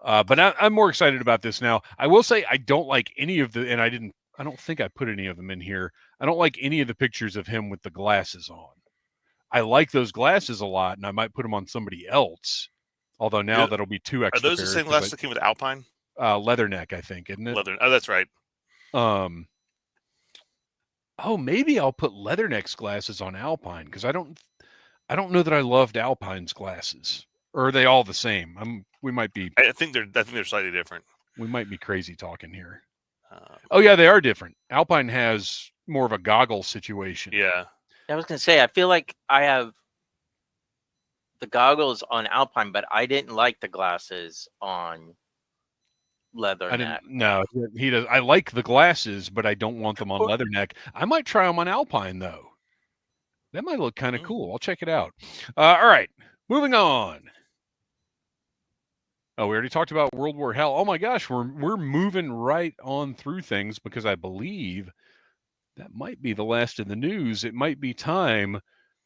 But I'm more excited about this now. I will say I don't like any of the, and I don't think I put any of them in here. I don't like any of the pictures of him with the glasses on. I like those glasses a lot, and I might put them on somebody else. Although now that'll be two extra. Are those the same glasses that came with Alpine? Leatherneck, I think, isn't it? Leather. Oh, that's right. Oh, maybe I'll put Leatherneck's glasses on Alpine, because I don't know that I loved Alpine's glasses. Or are they all the same? We might be. I think they're slightly different. We might be crazy talking here. Oh yeah, they are different. Alpine has more of a goggle situation. Yeah. I was going to say, I feel like I have the goggles on Alpine, but I didn't like the glasses on leather neck. No, he does. I like the glasses, but I don't want them on leather neck. I might try them on Alpine though. That might look kind of cool. I'll check it out. All right, moving on. Oh, we already talked about World War Hell. Oh my gosh, we're moving right on through things because I believe that might be the last of the news. It might be time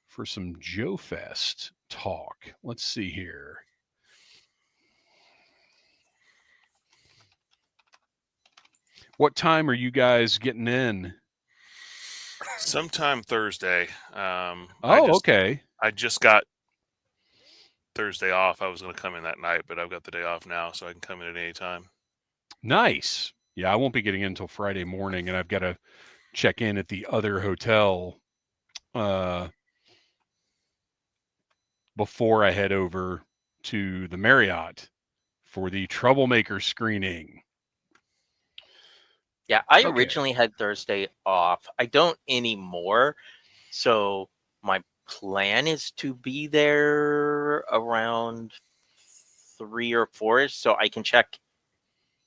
for some Joe Fest talk. Let's see here. What time are you guys getting in? Sometime Thursday. Okay. I just got Thursday off. I was going to come in that night, but I've got the day off now, so I can come in at any time. Nice. Yeah, I won't be getting in until Friday morning, and I've got to check in at the other hotel before I head over to the Marriott for the Troublemaker screening. Yeah, I originally had Thursday off. I don't anymore. So my plan is to be there around 3 or 4, so I can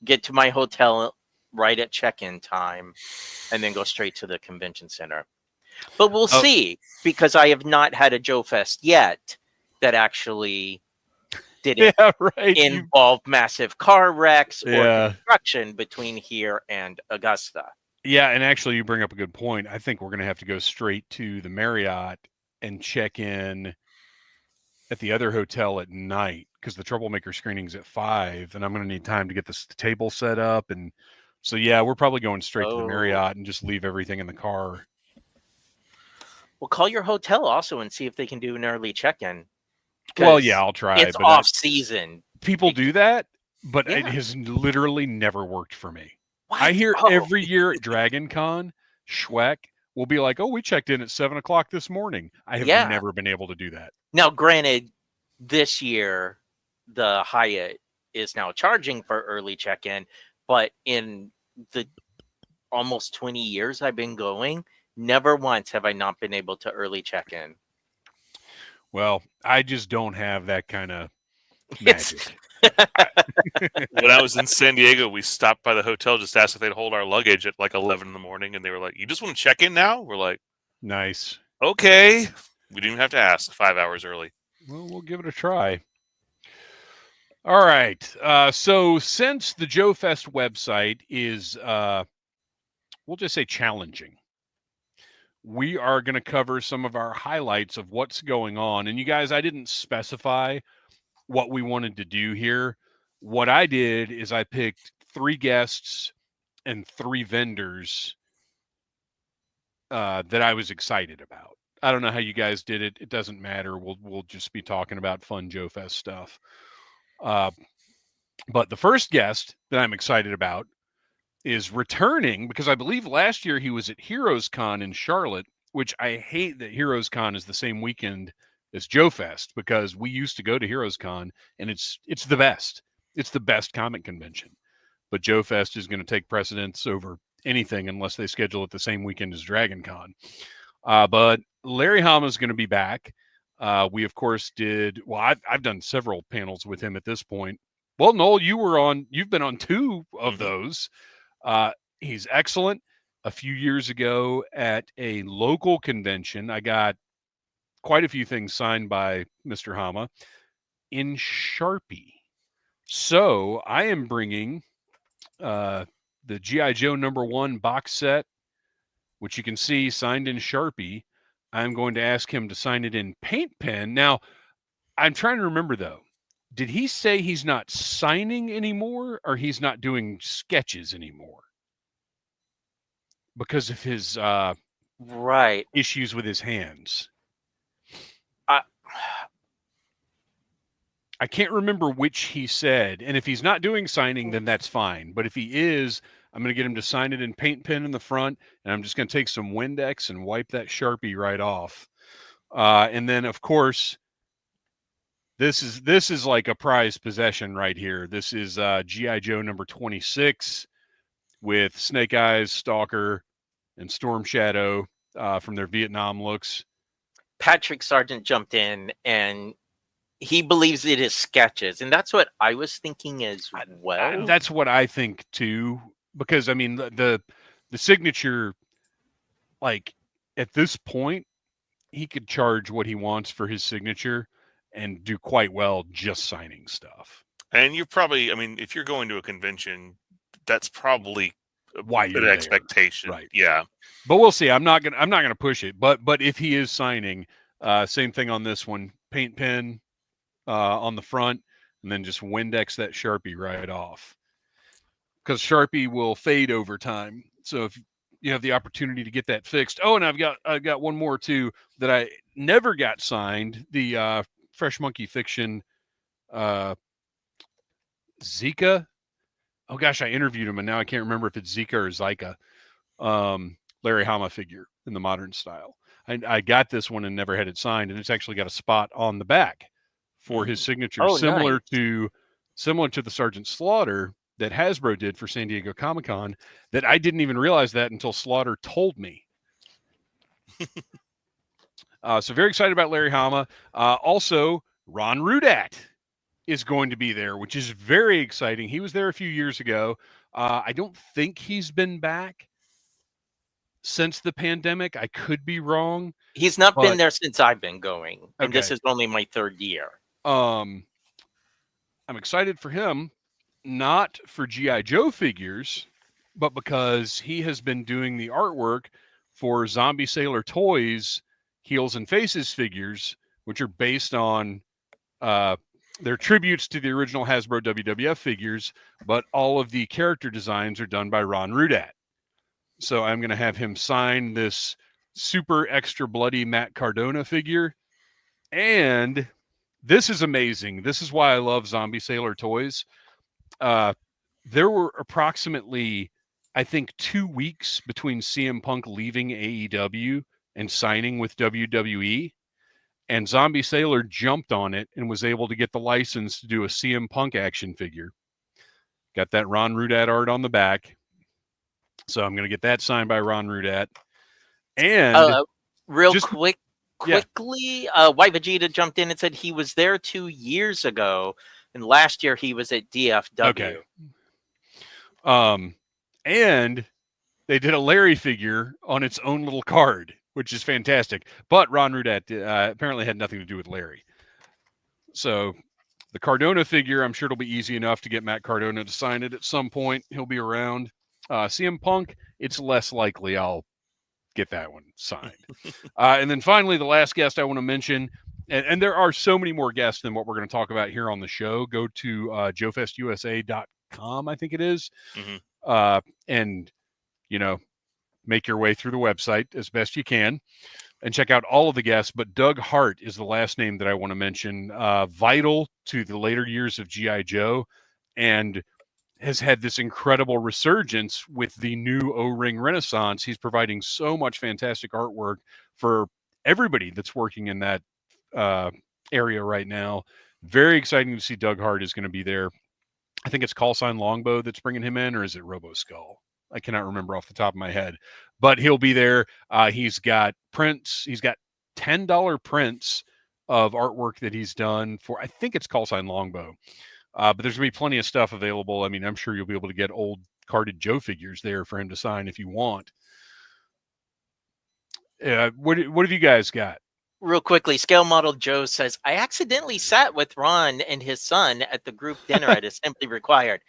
get to my hotel right at check-in time, and then go straight to the convention center. But we'll see, because I have not had a Joe Fest yet that actually didn't involve massive car wrecks or construction between here and Augusta. Yeah, and actually you bring up a good point. I think we're going to have to go straight to the Marriott and check in at the other hotel at night, because the Troublemaker screening's at 5, and I'm going to need time to get the table set up. And so, yeah, we're probably going straight to the Marriott and just leave everything in the car. Well, call your hotel also and see if they can do an early check-in. Well, yeah, I'll try. It's off season. People do that, but it has literally never worked for me. What? I hear every year at Dragon Con, Schweck will be like, "Oh, we checked in at 7:00 this morning." I have never been able to do that. Now, granted, this year the Hyatt is now charging for early check-in, but in the almost 20 years I've been going, never once have I not been able to early check-in. Well, I just don't have that kind of magic. When I was in San Diego, we stopped by the hotel, just asked if they'd hold our luggage at like 11 in the morning, and they were like, "You just want to check in now?" We're like, "Nice. Okay." We didn't even have to ask 5 hours early. Well, we'll give it a try. All right. So since the Joe Fest website is, we'll just say challenging, we are going to cover some of our highlights of what's going on. And you guys, I didn't specify what we wanted to do here. What I did is I picked 3 guests and 3 vendors that I was excited about. I don't know how you guys did it. It doesn't matter. We'll just be talking about fun Joe Fest stuff. But the first guest that I'm excited about is returning, because I believe last year he was at Heroes Con in Charlotte, which I hate that Heroes Con is the same weekend as Joe Fest, because we used to go to Heroes Con and it's the best. It's the best comic convention. But Joe Fest is going to take precedence over anything unless they schedule it the same weekend as Dragon Con. But Larry Hama is going to be back. We, of course, I've done several panels with him at this point. Well, Noel, you've been on 2 of those. He's excellent. A few years ago at a local convention, I got quite a few things signed by Mr. Hama in Sharpie. So I am bringing the G.I. Joe #1 box set, which you can see signed in Sharpie. I'm going to ask him to sign it in paint pen. Now, I'm trying to remember, though. Did he say he's not signing anymore, or he's not doing sketches anymore because of his issues with his hands? I can't remember which he said. And if he's not doing signing, then that's fine. But if he is, I'm going to get him to sign it in paint pen in the front, and I'm just going to take some Windex and wipe that Sharpie right off. And then, of course, this is like a prized possession right here. This is G.I. Joe #26 with Snake Eyes, Stalker, and Storm Shadow from their Vietnam looks. Patrick Sargent jumped in, and he believes it is sketches, and that's what I was thinking as well. That's what I think too, because I mean the signature, like at this point, he could charge what he wants for his signature and do quite well just signing stuff. And you're probably, I mean, if you're going to a convention, that's probably why you're an expectation, right? Yeah, but we'll see. I'm not gonna push it, but if he is signing, same thing on this one. Paint pen on the front, and then just Windex that Sharpie right off, because Sharpie will fade over time. So if you have the opportunity to get that fixed. Oh, and I've got one more too that I never got signed. The Fresh Monkey Fiction Zika. Oh gosh, I interviewed him and now I can't remember if it's Zika or Zyka. Larry Hama figure in the modern style. I got this one and never had it signed, and it's actually got a spot on the back for his signature, similar to the Sergeant Slaughter that Hasbro did for San Diego Comic-Con, that I didn't even realize that until Slaughter told me. So very excited about Larry Hama. Also, Ron Rudat is going to be there, which is very exciting. He was there a few years ago. I don't think he's been back since the pandemic. I could be wrong. He's not been there since I've been going, and this is only my 3rd year. I'm excited for him, not for G.I. Joe figures, but because he has been doing the artwork for Zombie Sailor Toys Heels and Faces figures, which are based on they're tributes to the original Hasbro WWF figures, but all of the character designs are done by Ron Rudat. So I'm going to have him sign this super extra bloody Matt Cardona figure. And this is amazing. This is why I love Zombie Sailor Toys. There were approximately, I think, 2 weeks between CM Punk leaving AEW and signing with WWE. And Zombie Sailor jumped on it and was able to get the license to do a CM Punk action figure. Got that Ron Rudat art on the back. So I'm going to get that signed by Ron Rudat. And quickly, White Vegeta jumped in and said he was there 2 years ago, and last year he was at DFW. Okay. And they did a Larry figure on its own little card, which is fantastic. But Ron Rudat apparently had nothing to do with Larry. So the Cardona figure, I'm sure it'll be easy enough to get Matt Cardona to sign it at some point. He'll be around. CM Punk, it's less likely I'll get that one signed. And then finally, the last guest I want to mention, and there are so many more guests than what we're going to talk about here on the show. Go to joefestusa.com, I think it is. And, make your way through the website as best you can and check out all of the guests. But Doug Hart is the last name that I want to mention. Vital to the later years of G.I. Joe, and has had this incredible resurgence with the new O-Ring Renaissance. He's providing so much fantastic artwork for everybody that's working in that area right now. Very exciting to see Doug Hart is going to be there. I think it's Call Sign Longbow that's bringing him in, or is it Robo Skull? I cannot remember off the top of my head, but he'll be there. He's got prints. He's got $10 prints of artwork that he's done for, I think it's Call Sign Longbow. But there's going to be plenty of stuff available. I mean, I'm sure you'll be able to get old carded Joe figures there for him to sign if you want. What have you guys got? Real quickly, Scale Model Joe says, I accidentally sat with Ron and his son at the group dinner at a Simply Required.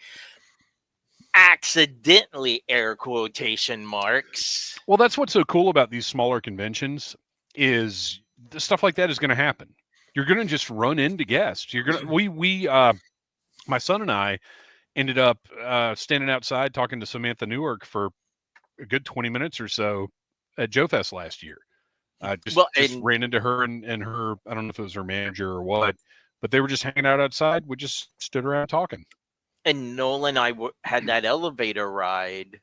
Accidentally, air quotation marks. Well, that's what's so cool about these smaller conventions is the stuff like that is going to happen. You're going to just run into guests. You're going to, my son and I ended up standing outside talking to Samantha Newark for a good 20 minutes or so at Joe Fest last year. Just ran into her and her, I don't know if it was her manager or what, but they were just hanging out outside. We just stood around talking. And Noel and I had that elevator ride.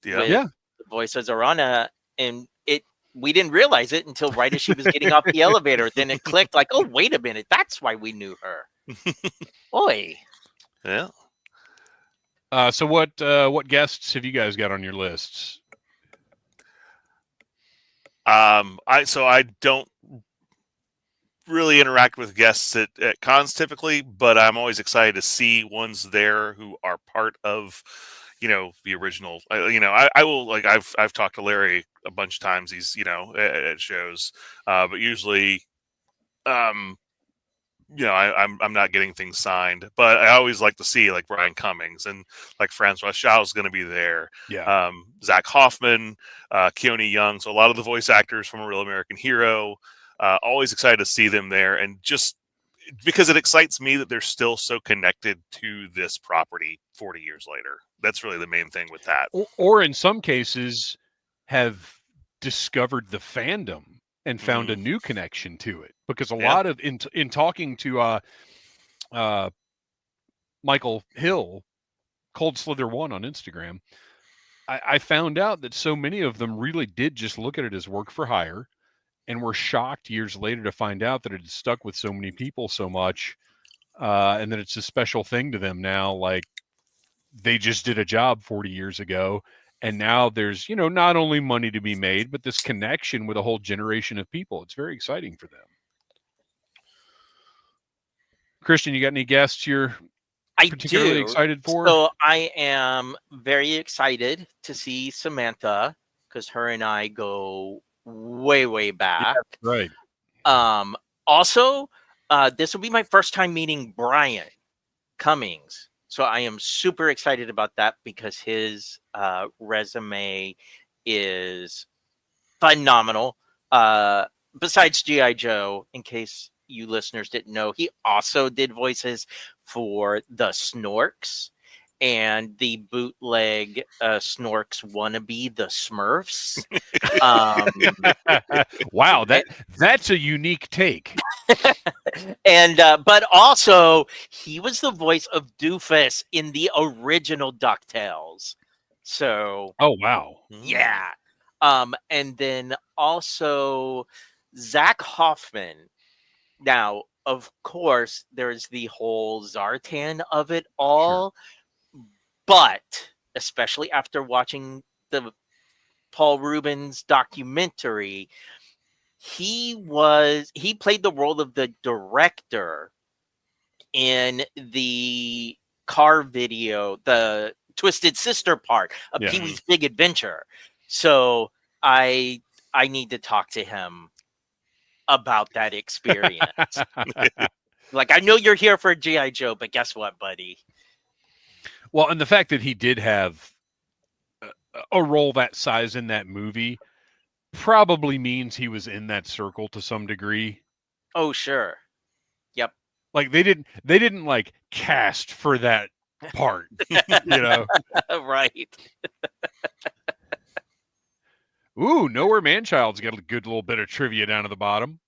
Yeah. The Voice of Zorana, and we didn't realize it until right as she was getting off the elevator. Then it clicked like, oh, wait a minute. That's why we knew her. Boy. Yeah. So what guests have you guys got on your lists? I don't really interact with guests at cons typically, but I'm always excited to see ones there who are part of, the original. I will, like, I've talked to Larry a bunch of times. He's, at shows, but usually, I'm not getting things signed, but I always like to see like Brian Cummings and like Francois Chao is going to be there. Yeah. Zach Hoffman, Keone Young. So a lot of the voice actors from A Real American Hero. Always excited to see them there, and just because it excites me that they're still so connected to this property 40 years later. That's really the main thing with that. Or in some cases, have discovered the fandom and found a new connection to it, because a lot of in talking to Michael Hill, Cold Slither 1 on Instagram, I found out that so many of them really did just look at it as work for hire, and were shocked years later to find out that it had stuck with so many people so much, and that it's a special thing to them now. Like, they just did a job 40 years ago, and now there's, not only money to be made, but this connection with a whole generation of people. It's very exciting for them. Kristian, you got any guests you're particularly excited for? So I am very excited to see Samantha, because her and I go way back. Yeah, right. Also, this will be my first time meeting Brian Cummings. So I am super excited about that, because his resume is phenomenal. Besides G.I. Joe, in case you listeners didn't know, he also did voices for the Snorks and the bootleg Snorks wannabe, the Smurfs. Wow, that's a unique take. And but also he was the voice of Doofus in the original DuckTales. So oh wow. Yeah. And then also Zach Hoffman. Now, of course, there's the whole Zartan of it all. Sure. But especially after watching the Paul Rubens documentary, he played the role of the director in the car video, the Twisted Sister part of Pee-wee's Big Adventure. So I need to talk to him about that experience. Like, I know you're here for G.I. Joe, but guess what, buddy? Well, and the fact that he did have a role that size in that movie probably means he was in that circle to some degree. Oh, sure. Yep. Like, they didn't like cast for that part, Right. Ooh, Nowhere Man-Child's got a good little bit of trivia down at the bottom.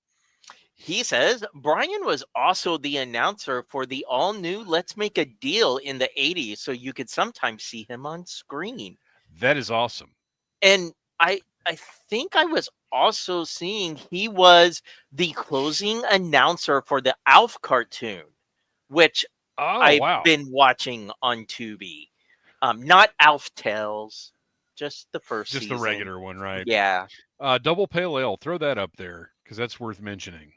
He says Brian was also the announcer for the all-new Let's Make a Deal in the 80s, so you could sometimes see him on screen. That is awesome. And I think I was also seeing he was the closing announcer for the Alf cartoon, which I've been watching on Tubi. Not Alf Tales, just the first season. Just the regular one, right? Yeah. Double Pale Ale, throw that up there, because that's worth mentioning.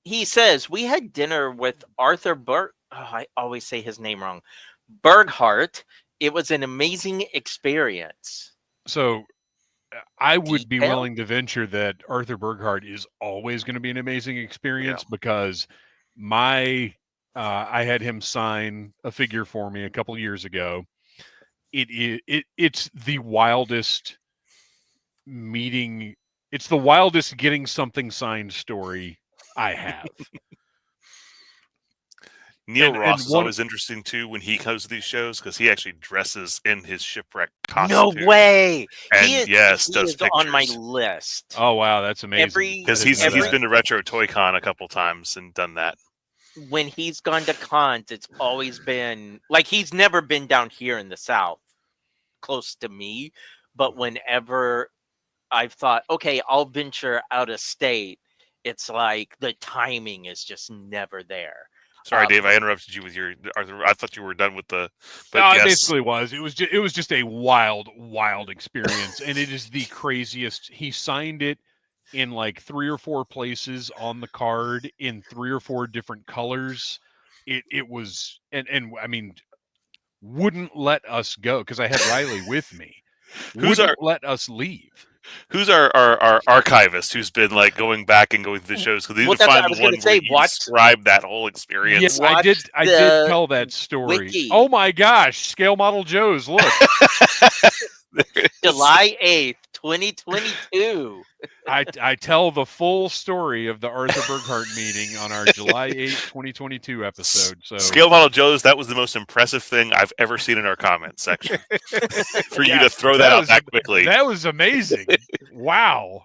He says, we had dinner with Arthur I always say his name wrong. Berghart. It was an amazing experience. So I would be willing to venture that Arthur Berghart is always going to be an amazing experience, because I had him sign a figure for me a couple years ago. It's the wildest meeting. It's the wildest getting something signed story I have. Neil Ross is always interesting too when he goes to these shows, because he actually dresses in his shipwreck costume. No way! And he does is on my list. Oh wow, that's amazing. Because he's been to Retro Toy Con a couple times and done that. When he's gone to cons, it's always been like, he's never been down here in the South, close to me. But whenever I've thought, okay, I'll venture out of state, it's like the timing is just never there. Sorry, Dave, I interrupted you with your Arthur. I thought you were done with the. But no, yes. It basically was. It was just a wild experience, and it is the craziest. He signed it in like 3 or 4 places on the card in 3 or 4 different colors. It was, and I mean, wouldn't let us go because I had Riley with me. Wouldn't let us leave. Who's our archivist who's been like going back and going through the shows? Because we need to find the one where you describe that whole experience. Yes, I did tell that story. Wiki. Oh my gosh, Scale Model Joe's, look. July 8th, 2022. I tell the full story of the Arthur Burghardt meeting on our July 8th, 2022 episode. So Scale Model Joe's, that was the most impressive thing I've ever seen in our comments section. For you to throw that out that quickly. That was amazing. Wow.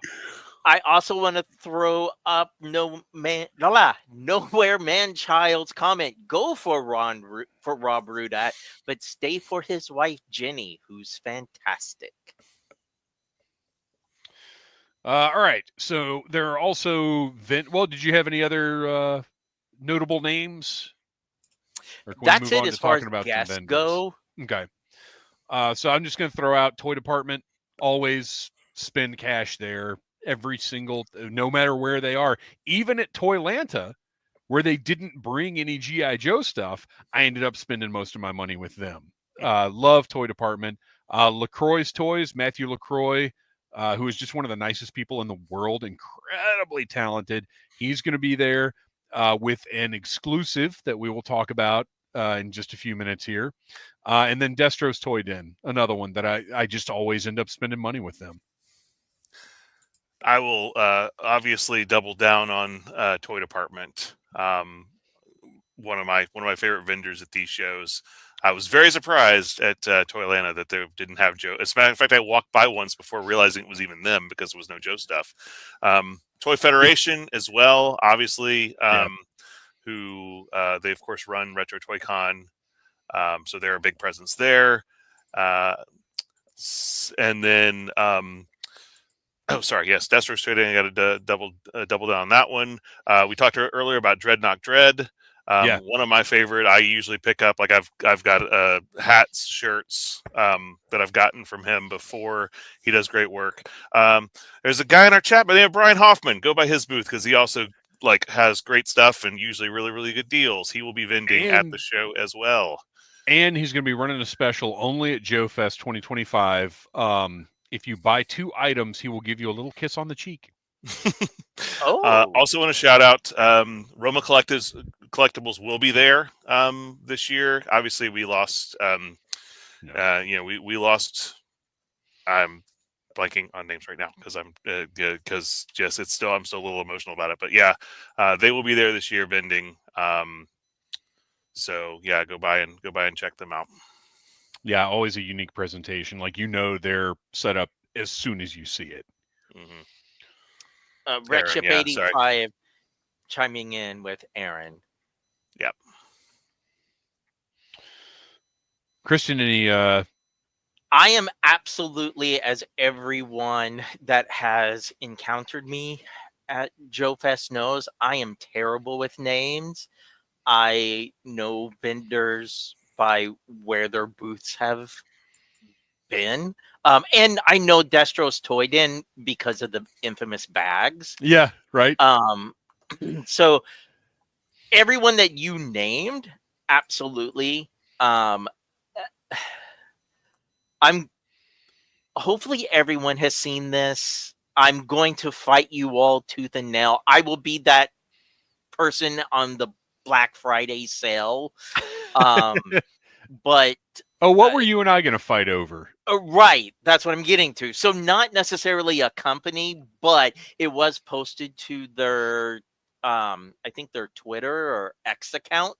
I also want to throw up Nowhere Man Child's comment. Go for Rob Rudat, but stay for his wife Jenny, who's fantastic. All right. So there are also well, did you have any other notable names? That's it as far as guests go. Okay. So I'm just going to throw out toy department. Always spend cash there. Every single, no matter where they are, even at Toylanta, where they didn't bring any G.I. Joe stuff, I ended up spending most of my money with them. Love toy department. LaCroix's Toys, Matthew LaCroix, who is just one of the nicest people in the world, incredibly talented. He's going to be there with an exclusive that we will talk about in just a few minutes here. And then Destro's Toy Den, another one that I just always end up spending money with them. I will obviously double down on toy department. One of my favorite vendors at these shows. I was very surprised at Toylanta that they didn't have Joe. As a matter of fact, I walked by once before realizing it was even them because there was no Joe stuff. Toy Federation as well, obviously, who they of course run Retro Toy Con, so they're a big presence there. And then. Destro's Toy Den. I got to double down on that one. We talked earlier about Dreadnought Dread. One of my favorite. I usually pick up, like I've got hats, shirts that I've gotten from him before. He does great work. There's a guy in our chat by the name of Brian Hoffman. Go by his booth because he also like has great stuff and usually really, really good deals. He will be vending at the show as well. And he's going to be running a special only at Joe Fest 2025. If you buy 2 items, he will give you a little kiss on the cheek. Also want to shout out Roma Collectibles will be there this year. Obviously, we lost. We lost. I'm blanking on names right now because I'm I'm still a little emotional about it. But yeah, they will be there this year vending. So yeah, go by and check them out. Yeah, always a unique presentation. Like, they're set up as soon as you see it. Mm-hmm. Redship 85 chiming in with Aaron. Yep. Kristian, any... I am absolutely, as everyone that has encountered me at Joe Fest knows, I am terrible with names. I know vendors by where their booths have been. And I know Destro's Toy Den because of the infamous bags. Yeah, right. So everyone that you named, absolutely. Hopefully everyone has seen this. I'm going to fight you all tooth and nail. I will be that person on the Black Friday sale. But what were you and I going to fight over? Right, that's what I'm getting to. So not necessarily a company, but it was posted to their I think their Twitter or X account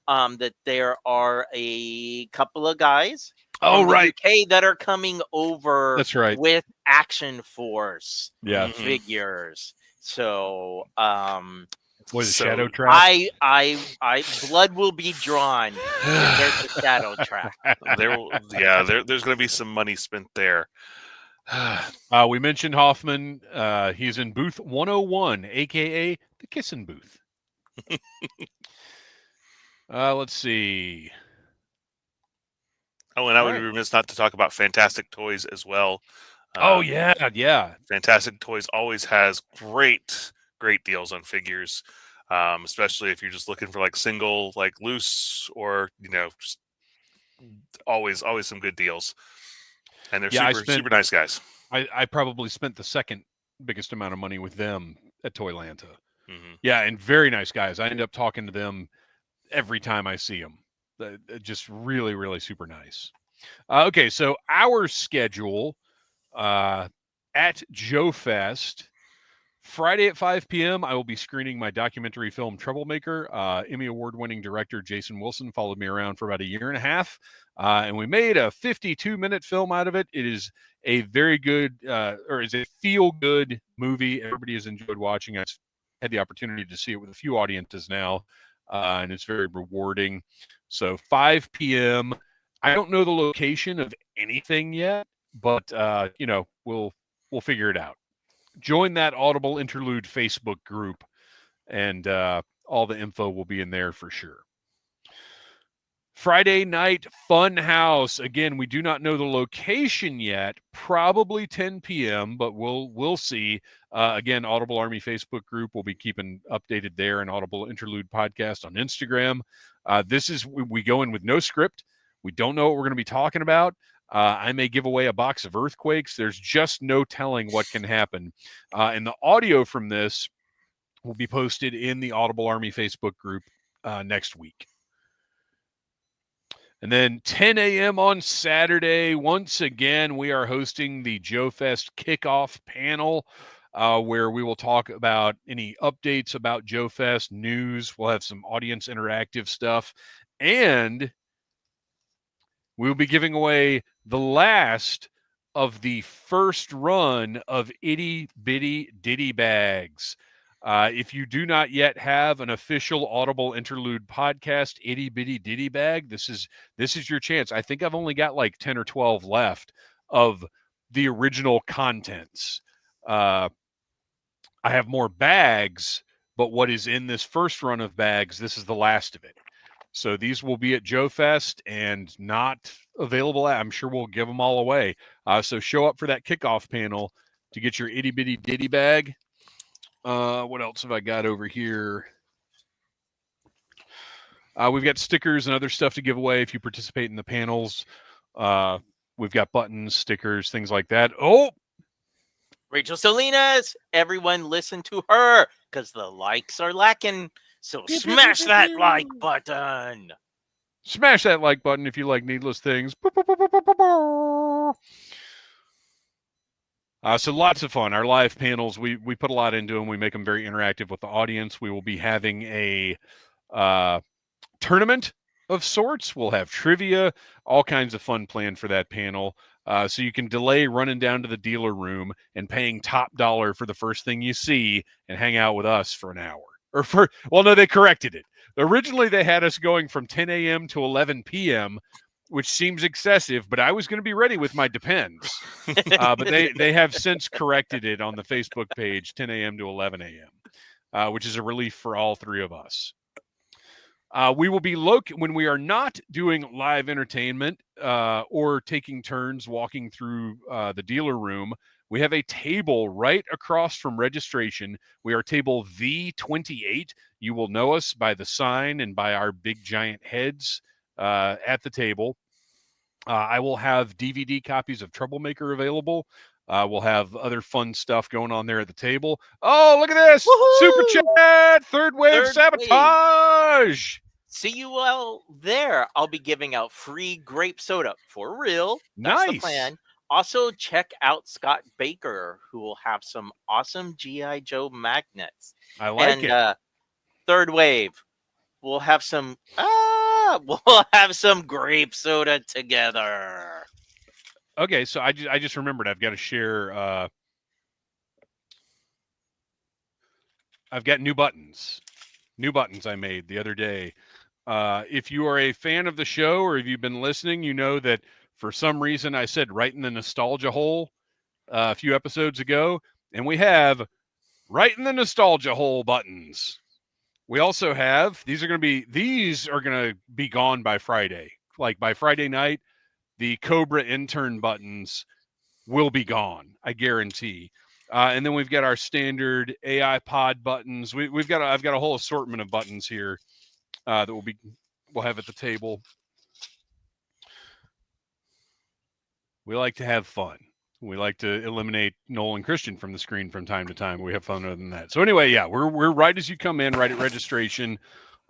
that there are a couple of guys from the UK that are coming over. That's right. With Action Force figures. So was it Shadow Trap? I blood will be drawn if there's a Shadow Trap. There's going to be some money spent there. We mentioned Hoffman. He's in booth 101, aka the Kissin' booth. Let's see. Oh, and I would be remiss not to talk about Fantastic Toys as well. Oh yeah. Fantastic Toys always has great deals on figures, especially if you're just looking for like single, like loose, or just always some good deals. And they're super nice guys. I probably spent the second biggest amount of money with them at Toylanta. Mm-hmm. Yeah, and very nice guys. I end up talking to them every time I see them. Just really, really super nice. Okay, so our schedule at Joe Fest. Friday at 5 p.m., I will be screening my documentary film Troublemaker. Emmy Award-winning director Jason Wilson followed me around for about a year and a half, and we made a 52-minute film out of it. It is a very good, or is a feel-good movie. Everybody has enjoyed watching. I've had the opportunity to see it with a few audiences now, and it's very rewarding. So 5 p.m. I don't know the location of anything yet, but we'll figure it out. Join that Audible Interlude Facebook group, and all the info will be in there for sure. Friday night fun house. Again, we do not know the location yet. Probably 10 p.m., but we'll see. Again, Audible Army Facebook group will be keeping updated there, and Audible Interlude podcast on Instagram. We go in with no script. We don't know what we're going to be talking about. I may give away a box of earthquakes. There's just no telling what can happen. And the audio from this will be posted in the Audible Army Facebook group next week. And then 10 a.m. on Saturday, once again, we are hosting the Joe Fest kickoff panel, where we will talk about any updates about Joe Fest, news. We'll have some audience interactive stuff. And we'll be giving away the last of the first run of Itty Bitty Ditty bags. If you do not yet have an official Audible Interlude podcast Itty Bitty Ditty bag, this is your chance. I think I've only got like 10 or 12 left of the original contents. I have more bags, but what is in this first run of bags, this is the last of it. So these will be at Joe Fest and not available. I'm sure we'll give them all away. So show up for that kickoff panel to get your Itty Bitty Ditty bag. What else have I got over here? We've got stickers and other stuff to give away if you participate in the panels. We've got buttons, stickers, things like that. Oh! Rachel Salinas! Everyone listen to her because the likes are lacking. So smash that like button. Smash that like button if you like needless things. So lots of fun. Our live panels, we put a lot into them. We make them very interactive with the audience. We will be having a tournament of sorts. We'll have trivia, all kinds of fun planned for that panel. So you can delay running down to the dealer room and paying top dollar for the first thing you see and hang out with us for an hour. No, they corrected it. Originally, they had us going from 10 a.m. to 11 p.m., which seems excessive, but I was going to be ready with my Depends. But they have since corrected it on the Facebook page, 10 a.m. to 11 a.m., which is a relief for all three of us. We will be when we are not doing live entertainment or taking turns walking through the dealer room. We have a table right across from registration. We are table V28. You will know us by the sign and by our big giant heads at the table. I will have DVD copies of Troublemaker available. We'll have other fun stuff going on there at the table. Oh, look at this. Woo-hoo! Super chat. Third wave sabotage. See you all there. I'll be giving out free grape soda for real. That's the plan. Also, check out Scott Baker, who will have some awesome G.I. Joe magnets. I like it. Third wave, we'll have some grape soda together. Okay, so I just remembered I've got to share. I've got new buttons I made the other day. If you are a fan of the show or if you've been listening, you know that for some reason I said right in the nostalgia hole a few episodes ago, and we have right in the nostalgia hole buttons. We also have these are going to be gone by Friday. Like by Friday night, the Cobra intern buttons will be gone. I guarantee. And then we've got our standard AI pod buttons. I've got a whole assortment of buttons here that we'll have at the table. We like to have fun. We like to eliminate Noel and Kristian from the screen from time to time. We have fun other than that. So anyway, yeah, we're right as you come in, right at registration,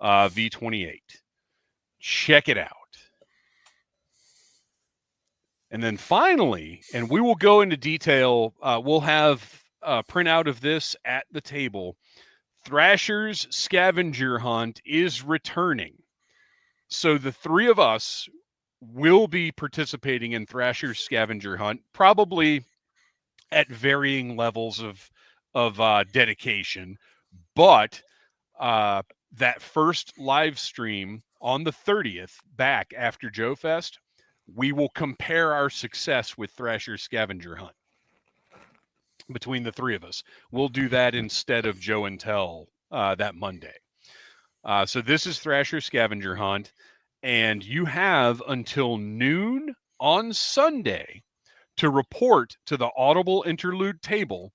V28. Check it out. And then finally, and we will go into detail, we'll have a printout of this at the table. Thrasher's scavenger hunt is returning. So the three of us will be participating in Thrasher's scavenger hunt, probably at varying levels of dedication. But that first live stream on the 30th, back after Joe Fest, we will compare our success with Thrasher's scavenger hunt between the three of us. We'll do that instead of Joe and Tell that Monday. So this is Thrasher's scavenger hunt, and you have until noon on Sunday to report to the Audible Interlude table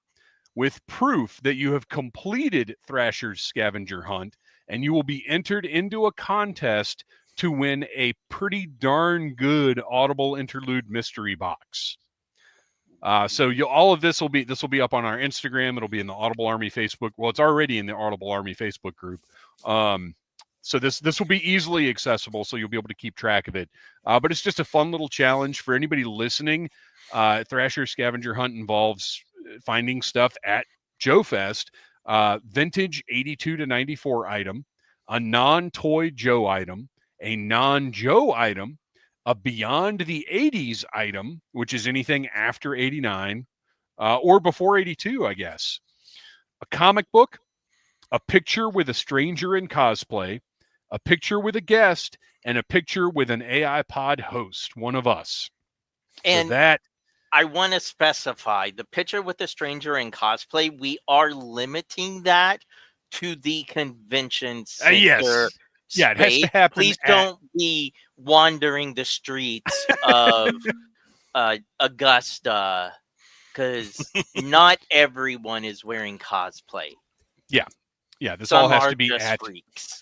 with proof that you have completed Thrasher's scavenger hunt, and you will be entered into a contest to win a pretty darn good Audible Interlude mystery box. So all of this will be up on our Instagram. It'll be in the Audible Army Facebook. Well, it's already in the Audible Army Facebook group. So this will be easily accessible, so you'll be able to keep track of it. But it's just a fun little challenge for anybody listening. Thrasher Scavenger Hunt involves finding stuff at Joe Fest, vintage 82 to 94 item, a non-toy Joe item, a non-Joe item, a beyond the 80s item, which is anything after 89 or before 82, I guess, a comic book, a picture with a stranger in cosplay, a picture with a guest, and a picture with an AI pod host, one of us. And so that I want to specify the picture with the stranger in cosplay. We are limiting that to the convention center. Yes. Yeah, it has to happen. Please don't be wandering the streets of Augusta, because not everyone is wearing cosplay. Yeah, this all has to be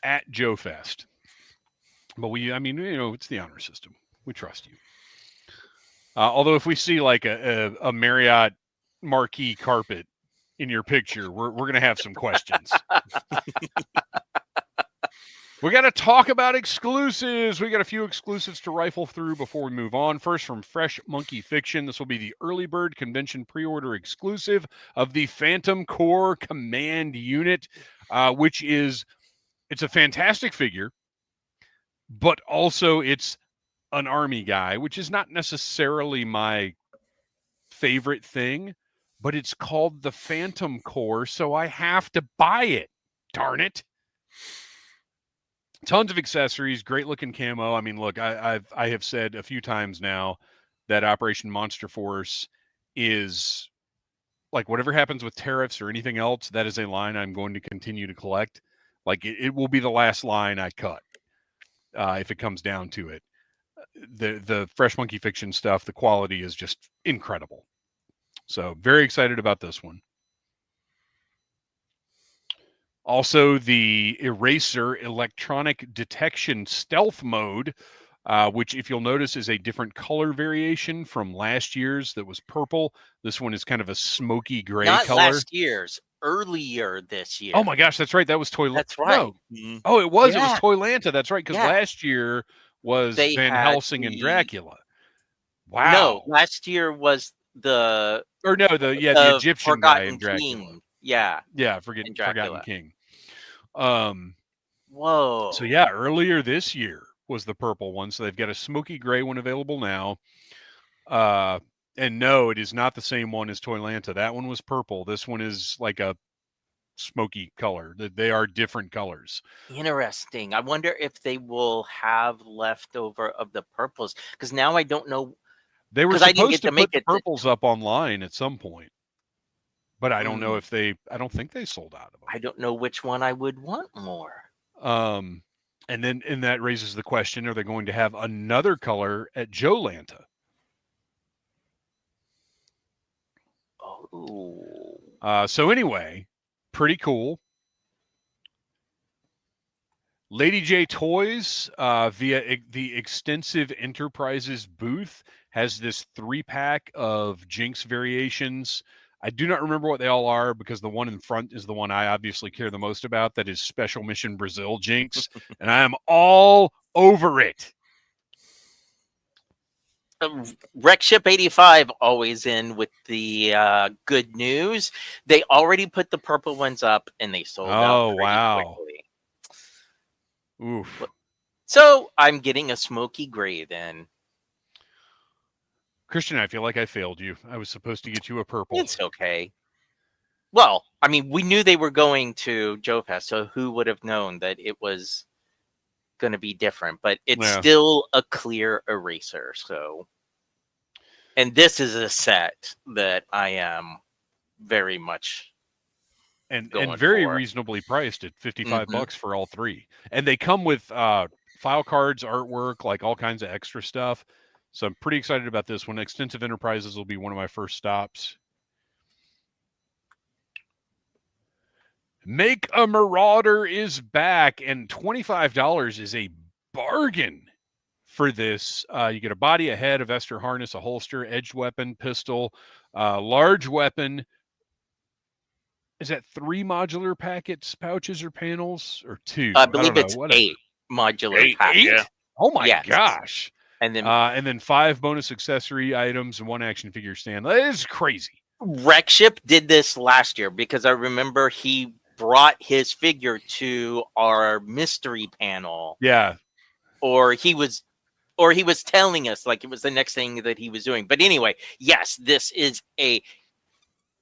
at Joe Fest. But it's the honor system. We trust you. Although if we see like a Marriott marquee carpet in your picture, we're going to have some questions. We got to talk about exclusives. We got a few exclusives to rifle through before we move on. First, from Fresh Monkey Fiction, this will be the early bird convention pre-order exclusive of the Phantom Core Command Unit, which it's a fantastic figure, but also it's an army guy, which is not necessarily my favorite thing, but it's called the Phantom Core, so I have to buy it. Darn it. Tons of accessories, great looking camo. I mean, look, I have said a few times now that Operation Monster Force is like, whatever happens with tariffs or anything else, that is a line I'm going to continue to collect. Like it will be the last line I cut if it comes down to it. The Fresh Monkey Fiction stuff, the quality is just incredible. So very excited about this one. Also, the Eraser Electronic Detection Stealth Mode, which, if you'll notice, is a different color variation from last year's that was purple. This one is kind of a smoky gray color. Not last year's, earlier this year. Oh my gosh, that's right. That was Toy. That's right. No. Oh, it was. Yeah. It was Toylanta. That's right. Because last year was Van Helsing and Dracula. Wow. No, last year was the Egyptian guy in Dracula. King. Yeah. Forgotten King. Whoa. So yeah, earlier this year was the purple one. So they've got a smoky gray one available now. And no, it is not the same one as Toylanta. That one was purple. This one is like a smoky color. They are different colors. Interesting. I wonder if they will have leftover of the purples, because now I don't know. They were supposed to put the purples up online at some point. But I don't know if I don't think they sold out of them. I don't know which one I would want more. And that raises the question, are they going to have another color at Joe Lanta? Ooh. So anyway, pretty cool. Lady J Toys, via the Extensive Enterprises booth, has this 3-pack of Jinx variations. I do not remember what they all are because the one in front is the one I obviously care the most about. That is Special Mission Brazil Jinx, and I am all over it. Wreckship 85 always in with the good news. They already put the purple ones up and they sold out pretty quickly. Oof. So I'm getting a smoky gray then. Kristian, I feel like I failed you. I was supposed to get you a purple. It's okay. Well, I mean, we knew they were going to Joe Fest, so who would have known that it was going to be different? But it's still a clear eraser. So, and this is a set that I am very much and very reasonably priced at $55 for all 3. And they come with file cards, artwork, like all kinds of extra stuff. So I'm pretty excited about this one. Extensive Enterprises will be one of my first stops. Make a Marauder is back, and $25 is a bargain for this. You get a body, a head, a vest or harness, a holster, edged weapon, pistol, large weapon. Is that 3 modular packets, pouches, or panels, or 2? I believe it's 8 modular packets. 8? Yeah. Oh my gosh! And then 5 bonus accessory items and 1 action figure stand. That is crazy. Wreckship did this last year because I remember he brought his figure to our mystery panel. Yeah. Or he was telling us like it was the next thing that he was doing. But anyway, yes, this is a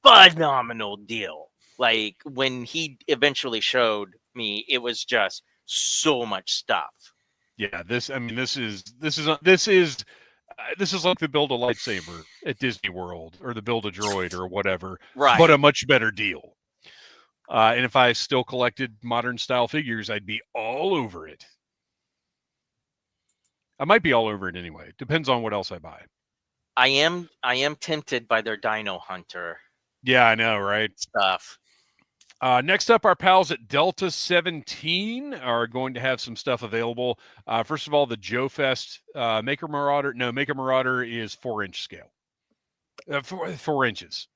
phenomenal deal. Like when he eventually showed me, it was just so much stuff. Yeah, this is like the Build a Lightsaber at Disney World or the Build a Droid or whatever, right? But a much better deal. And if I still collected modern style figures, I'd be all over it. I might be all over it anyway. Depends on what else I buy. I am tempted by their Dino Hunter. Yeah, I know, right? Stuff. Next up, our pals at Delta 17 are going to have some stuff available. First of all, the Joe Fest Maker Marauder. No, Maker Marauder is 4-inch scale. 4 inches.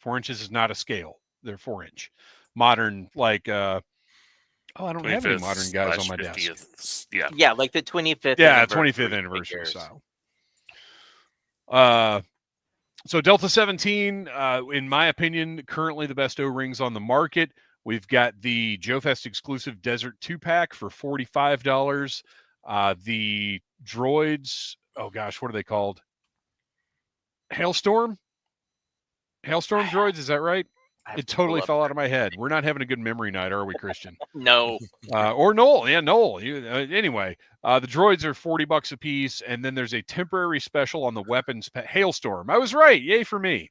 4 inches is not a scale. They're 4-inch. Modern, like, I don't have any modern guys on my desk. Yeah, like the 25th. Yeah, 25th anniversary style. So Delta 17, in my opinion, currently the best O-rings on the market. We've got the Joe Fest exclusive Desert 2-pack for $45. The droids, oh gosh, what are they called? Hailstorm droids, is that right? It totally fell out of my head. We're not having a good memory night, are we, Kristian? No. Or Noel. Yeah, Noel. Anyway, the droids are $40 a piece, and then there's a temporary special on the weapons Hailstorm. I was right. Yay for me.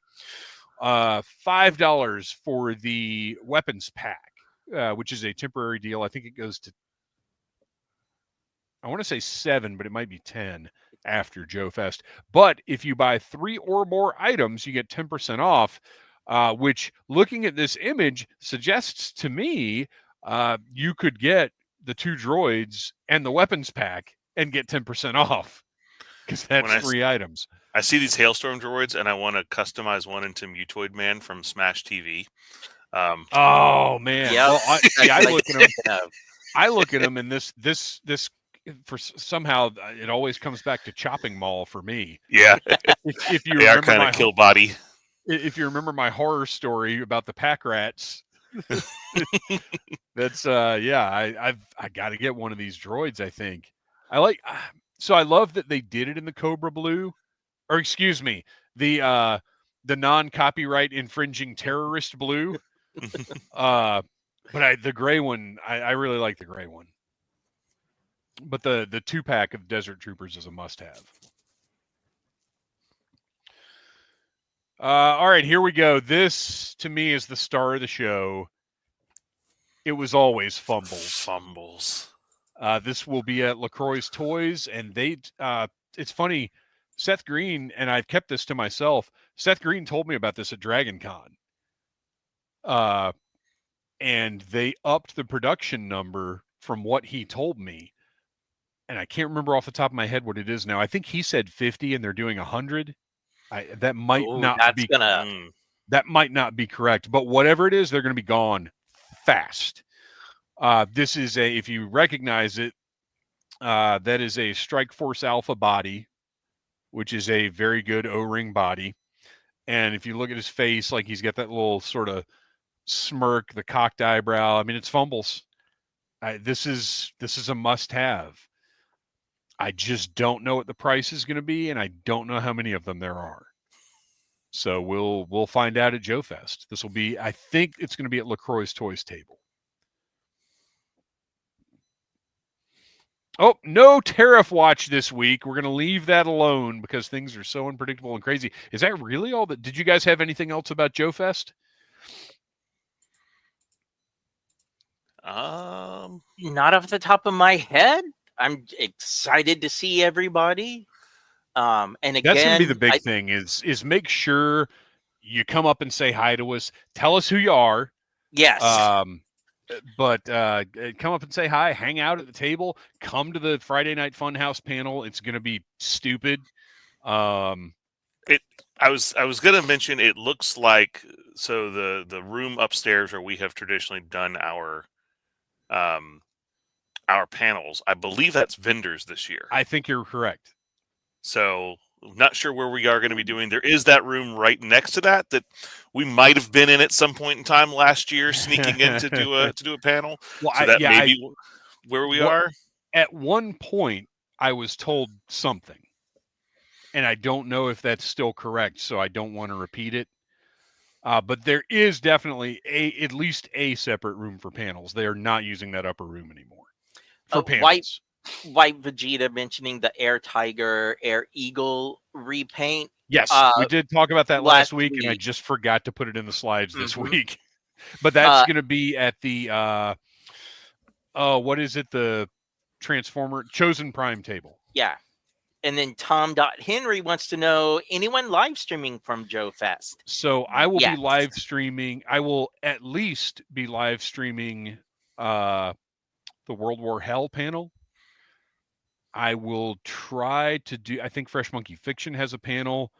$5 for the weapons pack, which is a temporary deal. I think it goes to, I want to say 7, but it might be 10 after Joe Fest. But if you buy 3 or more items, you get 10% off. Which, looking at this image, suggests to me you could get the 2 droids and the weapons pack and get 10% off because that's 3 items. I see these Hailstorm droids, and I want to customize one into Mutoid Man from Smash TV. Oh man! Yep. Well, I look at them, and this for somehow it always comes back to Chopping Mall for me. Yeah, if you they are kind of kill body. If you remember my horror story about the pack rats, that's I got to get one of these droids. I think I love that they did it in the Cobra Blue, or excuse me, the non-copyright infringing terrorist blue. But the gray one, I really like the gray one. But the 2-pack of Desert Troopers is a must-have. All right, here we go. This, to me, is the star of the show. It was always Fumbles. This will be at LaCroix's Toys, and they. It's funny. Seth Green, and I've kept this to myself, Seth Green told me about this at Dragon Con. And they upped the production number from what he told me. And I can't remember off the top of my head what it is now. I think he said 50 and they're doing 100. That might not be correct, but whatever it is, they're going to be gone fast. This is if you recognize it, that is a Strike Force Alpha body, which is a very good O-ring body. And if you look at his face, like he's got that little sort of smirk, the cocked eyebrow. I mean, it's fumbles. This is a must-have. I just don't know what the price is going to be, and I don't know how many of them there are. So we'll find out at Joe Fest. This will be, I think it's going to be at LaCroix's Toys table. Oh, no tariff watch this week. We're going to leave that alone because things are so unpredictable and crazy. Is that really all that? Did you guys have anything else about Joe Fest? Not off the top of my head. I'm excited to see everybody. And again, that's going to be the big thing is make sure you come up and say hi to us. Tell us who you are. Yes. But come up and say hi, hang out at the table, come to the Friday Night Funhouse panel. It's going to be stupid. I was going to mention, it looks like, so the room upstairs where we have traditionally done our panels, I believe that's vendors this year. I think you're correct. So not sure where we are going to be doing. There is that room right next to that we might have been in at some point in time last year, sneaking in to do a panel. Well, so that may be where we are. At one point, I was told something, and I don't know if that's still correct, so I don't want to repeat it. But there is definitely at least a separate room for panels. They are not using that upper room anymore for panels. White Vegeta mentioning the Air Tiger, Air Eagle repaint. Yes, we did talk about that last week, and I just forgot to put it in the slides this week. But that's going to be at the what is it? The Transformer Chosen Prime table. Yeah. And then Tom Henry wants to know, anyone live streaming from Joe Fest? So I will be live streaming. I will at least be live streaming the World War Hell panel. I will try to do, I think Fresh Monkey Fiction has a panel.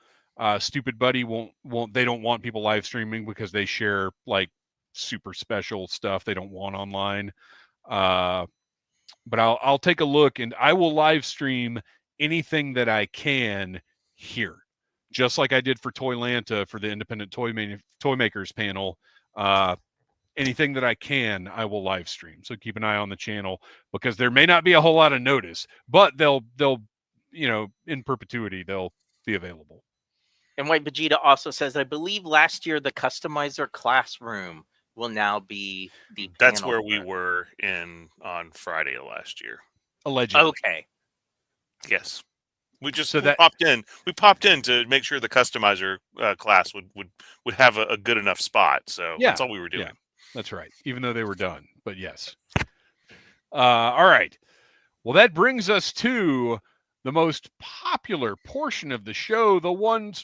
Stupid Buddy won't, they don't want people live streaming because they share like super special stuff they don't want online. But I'll take a look, and I will live stream anything that I can here, just like I did for Toylanta for the Independent Toy Makers panel. Anything that I can, I will live stream. So keep an eye on the channel, because there may not be a whole lot of notice, but they'll in perpetuity they'll be available. And White Vegeta also says, I believe last year the customizer classroom will now be the panel. That's where we were on Friday of last year. Allegedly. Okay. Yes. We popped in. We popped in to make sure the customizer class would have a good enough spot. So that's all we were doing. Yeah, that's right. Even though they were done, but yes. All right. Well, that brings us to the most popular portion of the show, the one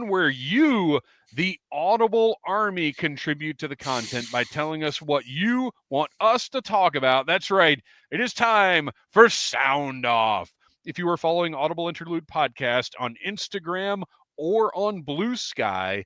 where you, the Audible Army, contribute to the content by telling us what you want us to talk about. That's right. It is time for Sound Off. If you are following Audible Interlude Podcast on Instagram or on Blue Sky,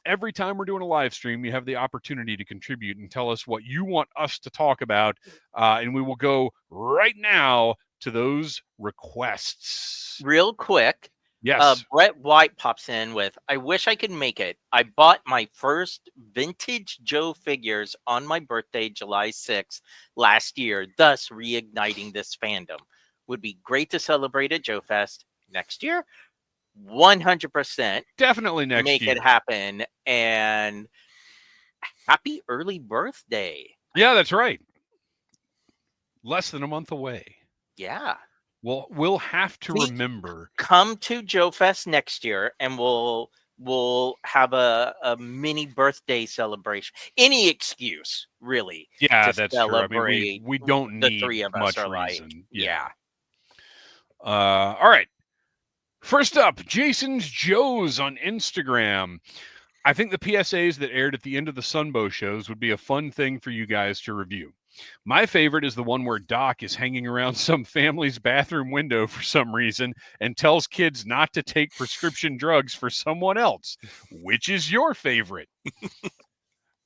every time we're doing a live stream, you have the opportunity to contribute and tell us what you want us to talk about. And we will go right now to those requests. Real quick. Yes. Brett White pops in with, I wish I could make it. I bought my first vintage Joe figures on my birthday, July 6th last year, thus reigniting this fandom. Would be great to celebrate at Joe Fest next year. 100%. Definitely next year. Make it happen. And happy early birthday. Yeah, that's right. Less than a month away. Yeah. Well, we'll have to remember. Come to Joe Fest next year, and we'll have a mini birthday celebration. Any excuse, really. Yeah, that's true. I mean, we don't need the three of us much are reason. Like, yeah. All right. First up, Jason's Joes on Instagram. I think the PSAs that aired at the end of the Sunbow shows would be a fun thing for you guys to review. My favorite is the one where Doc is hanging around some family's bathroom window for some reason and tells kids not to take prescription drugs for someone else. Which is your favorite?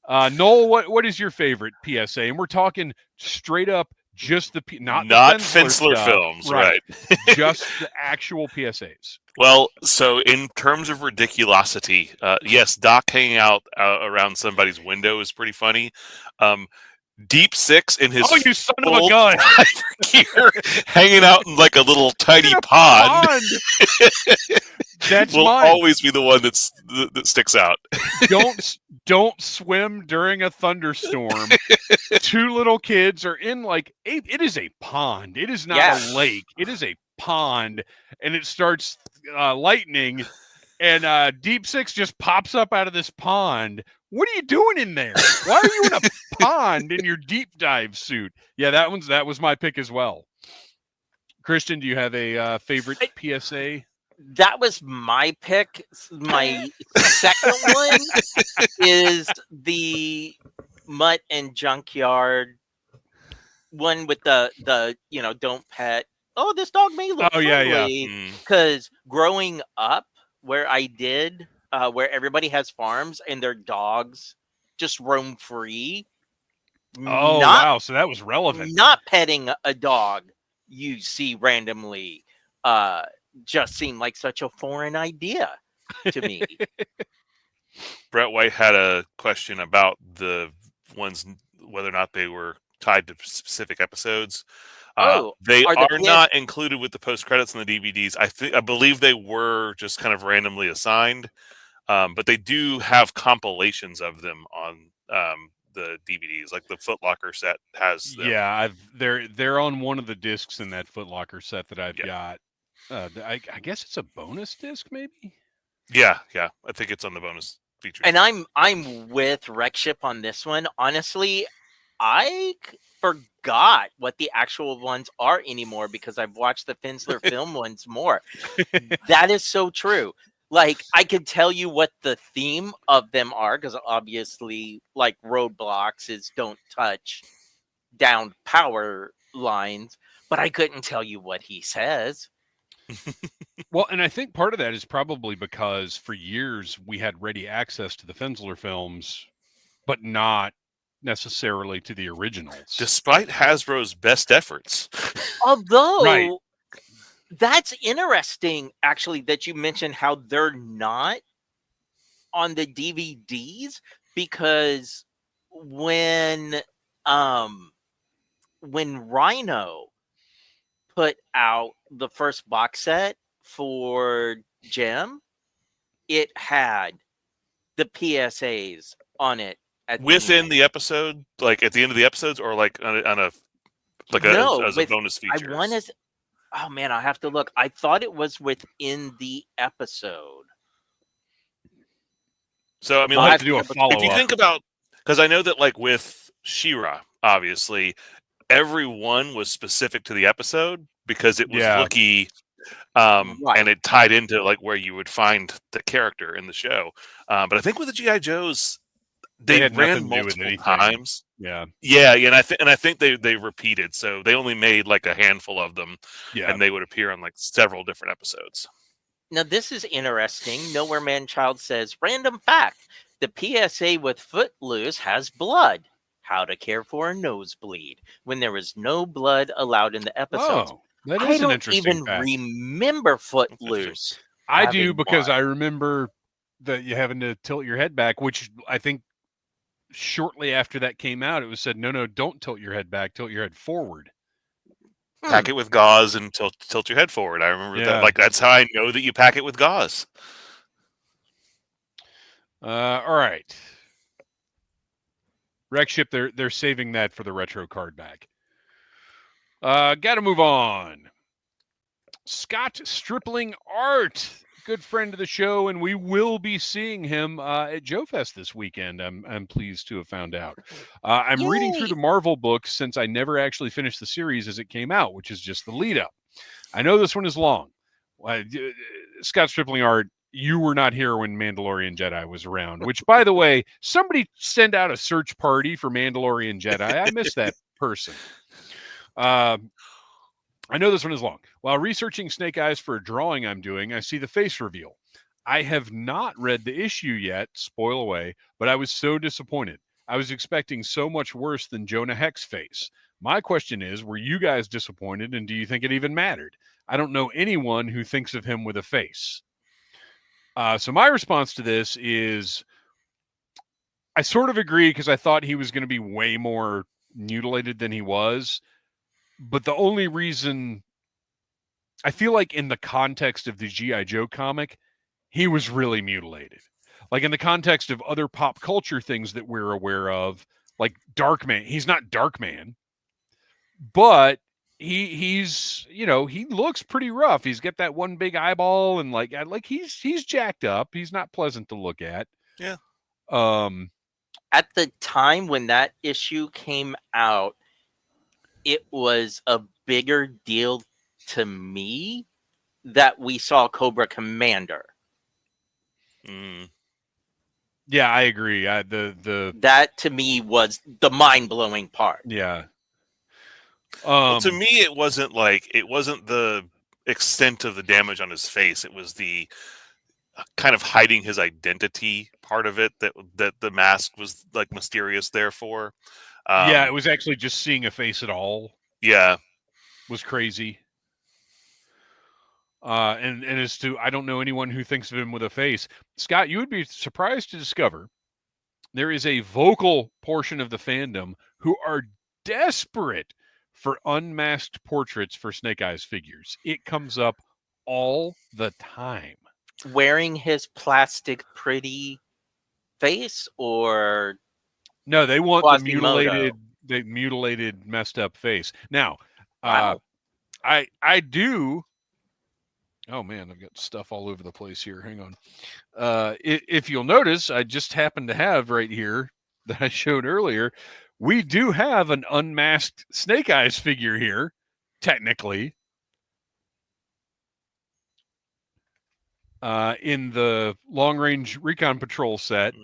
Noel, what is your favorite PSA? And we're talking straight up just the not Fensler films, right? Just the actual PSAs. Well, so in terms of ridiculosity, yes, Doc hanging out around somebody's window is pretty funny. Deep Six in his you son of a gun gear, hanging out in like a little tiny pond. That's will mine. Always be the one that sticks out. Don't swim during a thunderstorm. Two little kids are in it is a pond. It is not a lake. It is a pond, and it starts lightning, and Deep Six just pops up out of this pond. What are you doing in there? Why are you in a pond in your deep dive suit? Yeah, that was my pick as well. Kristian, do you have a favorite PSA? That was my pick. My second one is the Mutt and Junkyard one with the don't pet. Oh, this dog may look friendly. Because growing up where I did, where everybody has farms and their dogs just roam free. Wow. So that was relevant. Not petting a dog you see randomly just seemed like such a foreign idea to me. Brett White had a question about the ones, whether or not they were tied to specific episodes. They are not included with the post credits and the DVDs. I believe they were just kind of randomly assigned, but they do have compilations of them on the DVDs. Like the Foot Locker set has them. Yeah, they're on one of the discs in that Foot Locker set that I've got. I guess it's a bonus disc, maybe. Yeah. I think it's on the bonus features. And I'm with Rexship on this one. Honestly, I forgot what the actual ones are anymore because I've watched the Fensler film ones more. That is so true. Like, I could tell you what the theme of them are because obviously, like, Roadblocks is don't touch down power lines, but I couldn't tell you what he says. Well, and I think part of that is probably because for years we had ready access to the Fensler films, but not necessarily to the originals. Despite Hasbro's best efforts. Although, that's interesting, actually, that you mentioned how they're not on the DVDs, because when Rhino put out the first box set for Gem, it had the PSAs on it within the episode, like at the end of the episodes, or like on a as a bonus feature. Oh man, I have to look. I thought it was within the episode. So I mean, I have to do a follow-up. If you think about, because I know that like with She-Ra, obviously every one was specific to the episode because it was Wookiee, and it tied into like where you would find the character in the show. But I think with the G.I. Joes, they ran multiple times. Yeah, and I think they repeated, so they only made like a handful of them, and they would appear on like several different episodes. Now this is interesting. Nowhere Man Child says, random fact: the PSA with Footloose has blood. How to care for a nosebleed when there was no blood allowed in the episodes. Oh, that is an interesting fact. Remember Footloose. I do, because I remember that you having to tilt your head back, which I think shortly after that came out, it was said, no, don't tilt your head back, tilt your head forward. Pack it with gauze and tilt your head forward. I remember that. Like, that's how I know that you pack it with gauze. All right. Rexship, they're saving that for the retro card back. Got to move on. Scott Stripling Art, good friend of the show, and we will be seeing him at Joe Fest this weekend. I'm pleased to have found out. I'm reading through the Marvel books since I never actually finished the series as it came out, which is just the lead up. I know this one is long. Scott Stripling art. You were not here when Mandalorian Jedi was around, which, by the way, somebody send out a search party for Mandalorian Jedi. I miss that person. I know this one is long. While researching Snake Eyes for a drawing I'm doing, I see the face reveal. I have not read the issue yet, spoil away, but I was so disappointed. I was expecting so much worse than Jonah Heck's face. My question is, were you guys disappointed, and do you think it even mattered? I don't know anyone who thinks of him with a face. So my response to this is I sort of agree because I thought he was going to be way more mutilated than he was. But the only reason I feel like in the context of the G.I. Joe comic, he was really mutilated. Like in the context of other pop culture things that we're aware of, like Darkman. He's not Darkman, but he's he looks pretty rough. He's got that one big eyeball and like he's jacked up. He's not pleasant to look at. Yeah. At the time when that issue came out, it was a bigger deal to me that we saw Cobra Commander. Yeah, I agree. That to me was the mind-blowing part. Yeah. Well, to me, it wasn't the extent of the damage on his face. It was the kind of hiding his identity part of it that the mask was like mysterious there for. Yeah, it was actually just seeing a face at all. Yeah, was crazy. And as to, I don't know anyone who thinks of him with a face. Scott, you would be surprised to discover there is a vocal portion of the fandom who are desperate for unmasked portraits for Snake Eyes figures. It comes up all the time. Wearing his plastic pretty face, or no, they want the mutilated, messed up face. Now, wow. I do. Oh man, I've got stuff all over the place here. Hang on. If you'll notice, I just happen to have right here that I showed earlier. We do have an unmasked Snake Eyes figure here, technically. In the Long Range Recon Patrol set,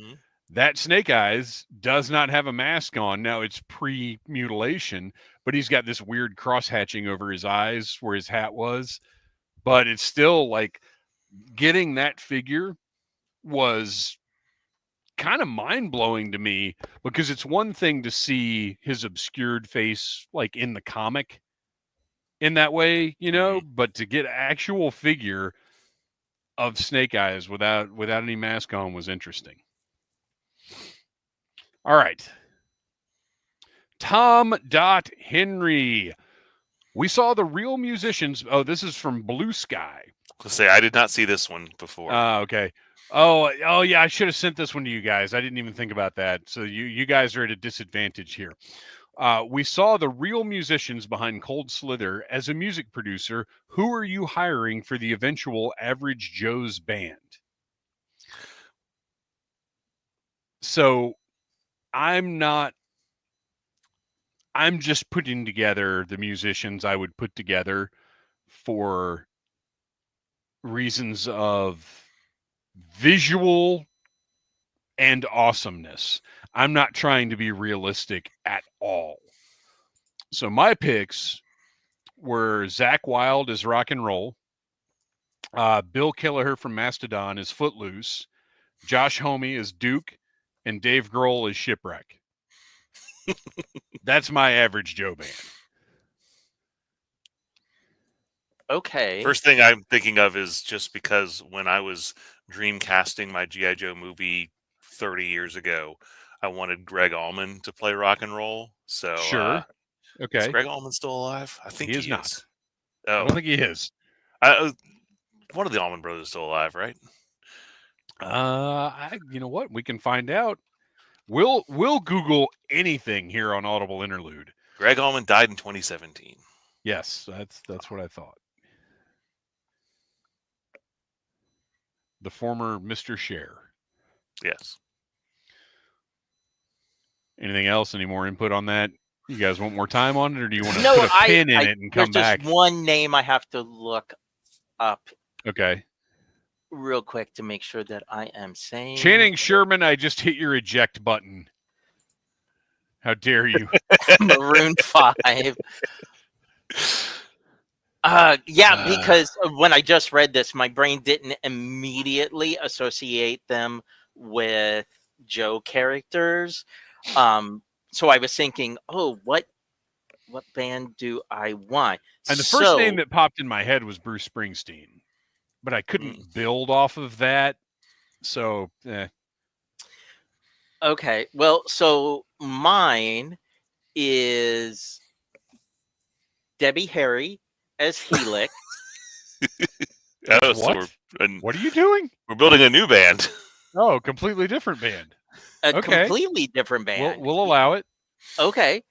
that Snake Eyes does not have a mask on. Now it's pre-mutilation, but he's got this weird cross-hatching over his eyes where his hat was. But it's still like getting that figure was kind of mind-blowing to me, because it's one thing to see his obscured face like in the comic in that way, but to get actual figure of Snake Eyes without any mask on was interesting. All right. Tom Henry. We saw the real musicians. Oh, this is from Blue Sky. I'll say I did not see this one before. Okay. Oh yeah, I should have sent this one to you guys. I didn't even think about that. So you guys are at a disadvantage here. We saw the real musicians behind Cold Slither as a music producer. Who are you hiring for the eventual Average Joe's band? So I'm just putting together the musicians I would put together for reasons of visual and awesomeness. I'm not trying to be realistic at all. So my picks were Zach Wilde as Rock and Roll, Bill Kelleher from Mastodon as Footloose, Josh Homme as Duke, and Dave Grohl as Shipwreck. That's my Average Joe band. Okay. First thing I'm thinking of is just because when I was dreamcasting my G.I. Joe movie 30 years ago, I wanted Greg Allman to play Rock and Roll. So sure. Okay. Is Greg Allman still alive? I think he is not. Oh. I don't think he is. One of the Allman brothers is still alive, right? You know what? We can find out. We'll Google anything here on Audible Interlude. Greg Allman died in 2017. Yes, that's what I thought. The former Mr. Cher. Yes. Anything else? Any more input on that? You guys want more time on it, or do you want to put a pin in it and come back? There's just one name I have to look up Okay. Real quick to make sure that I am saying. Channing Sherman, I just hit your eject button. How dare you? Maroon 5. Because when I just read this, my brain didn't immediately associate them with Joe characters. So I was thinking, oh, what band do I want? And the first name that popped in my head was Bruce Springsteen, but I couldn't build off of that. So, Okay, well, so mine is Debbie Harry as Helix. What? What are you doing? We're building a new band. Oh, completely different band. Completely different band. We'll allow it. Okay.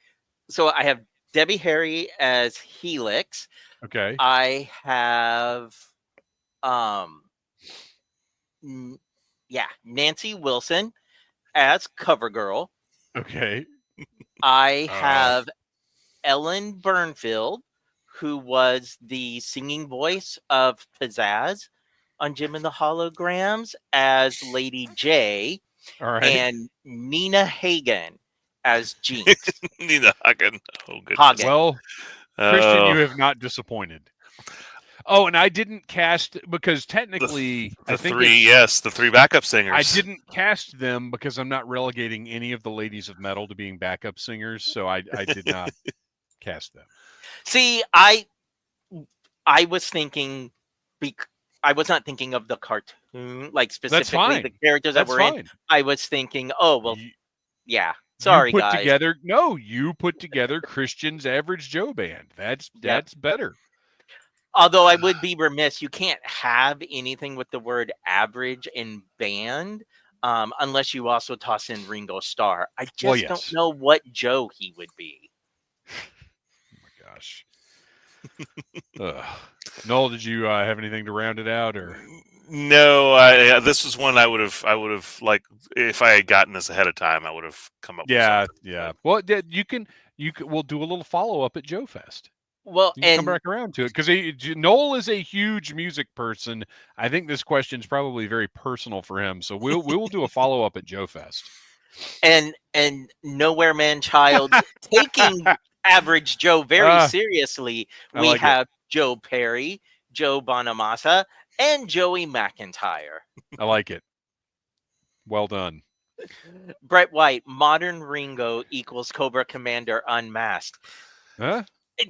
So I have Debbie Harry as Helix. Okay. I have Nancy Wilson as CoverGirl. Okay. I have Ellen Burnfield, who was the singing voice of Pizzazz on Jim and the Holograms, as Lady J. All right. And Nina Hagen as Jinx. Nina Hagen. Oh, goodness. Hagen. Well, Kristian, you have not disappointed. Oh, and I didn't cast because technically the three backup singers. I didn't cast them because I'm not relegating any of the ladies of metal to being backup singers, so I did not cast them. See, I was thinking, I was not thinking of the cartoon, like specifically the characters that were in. I was thinking, oh well, yeah. Sorry, you put guys. You put together Kristian's Average Joe band. That's better. Although I would be remiss, you can't have anything with the word average in band unless you also toss in Ringo Starr. I just don't know what Joe he would be. Oh my gosh. Noel, did you have anything to round it out, or? No, this was one I would have like if I had gotten this ahead of time, I would have come up. Yeah. Well, you can. We'll do a little follow up at Joe Fest. Well, you can come back around to it because Noel is a huge music person. I think this question is probably very personal for him, so we will do a follow up at Joe Fest. And Nowhere Man Child taking Average Joe very seriously. We have Joe Perry, Joe Bonamassa, and Joey McIntyre. I like it. Well done. Brett White, modern Ringo equals Cobra Commander unmasked. Huh?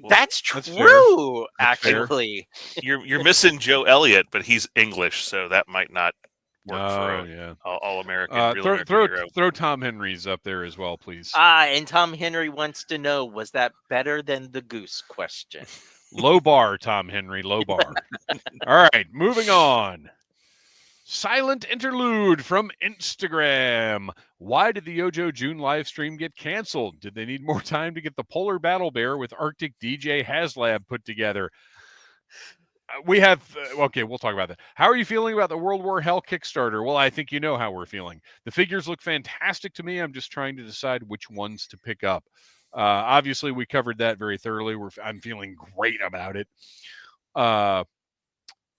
That's true, actually. You're missing Joe Elliott, but he's English, so that might not work for all-American hero. Throw Tom Henry's up there as well, please. And Tom Henry wants to know, was that better than the goose question? Low bar, Tom Henry, low bar. All right, moving on. Silent interlude from Instagram. Why did the JUN live stream get canceled? Did they need more time to get the Polar Battle Bear with Arctic DJ HasLab put together? We have, okay, we'll talk about that. How are you feeling about the World War Hell Kickstarter? Well, I think you know how we're feeling. The figures look fantastic to me. I'm just trying to decide which ones to pick up. Obviously, we covered that very thoroughly. I'm feeling great about it.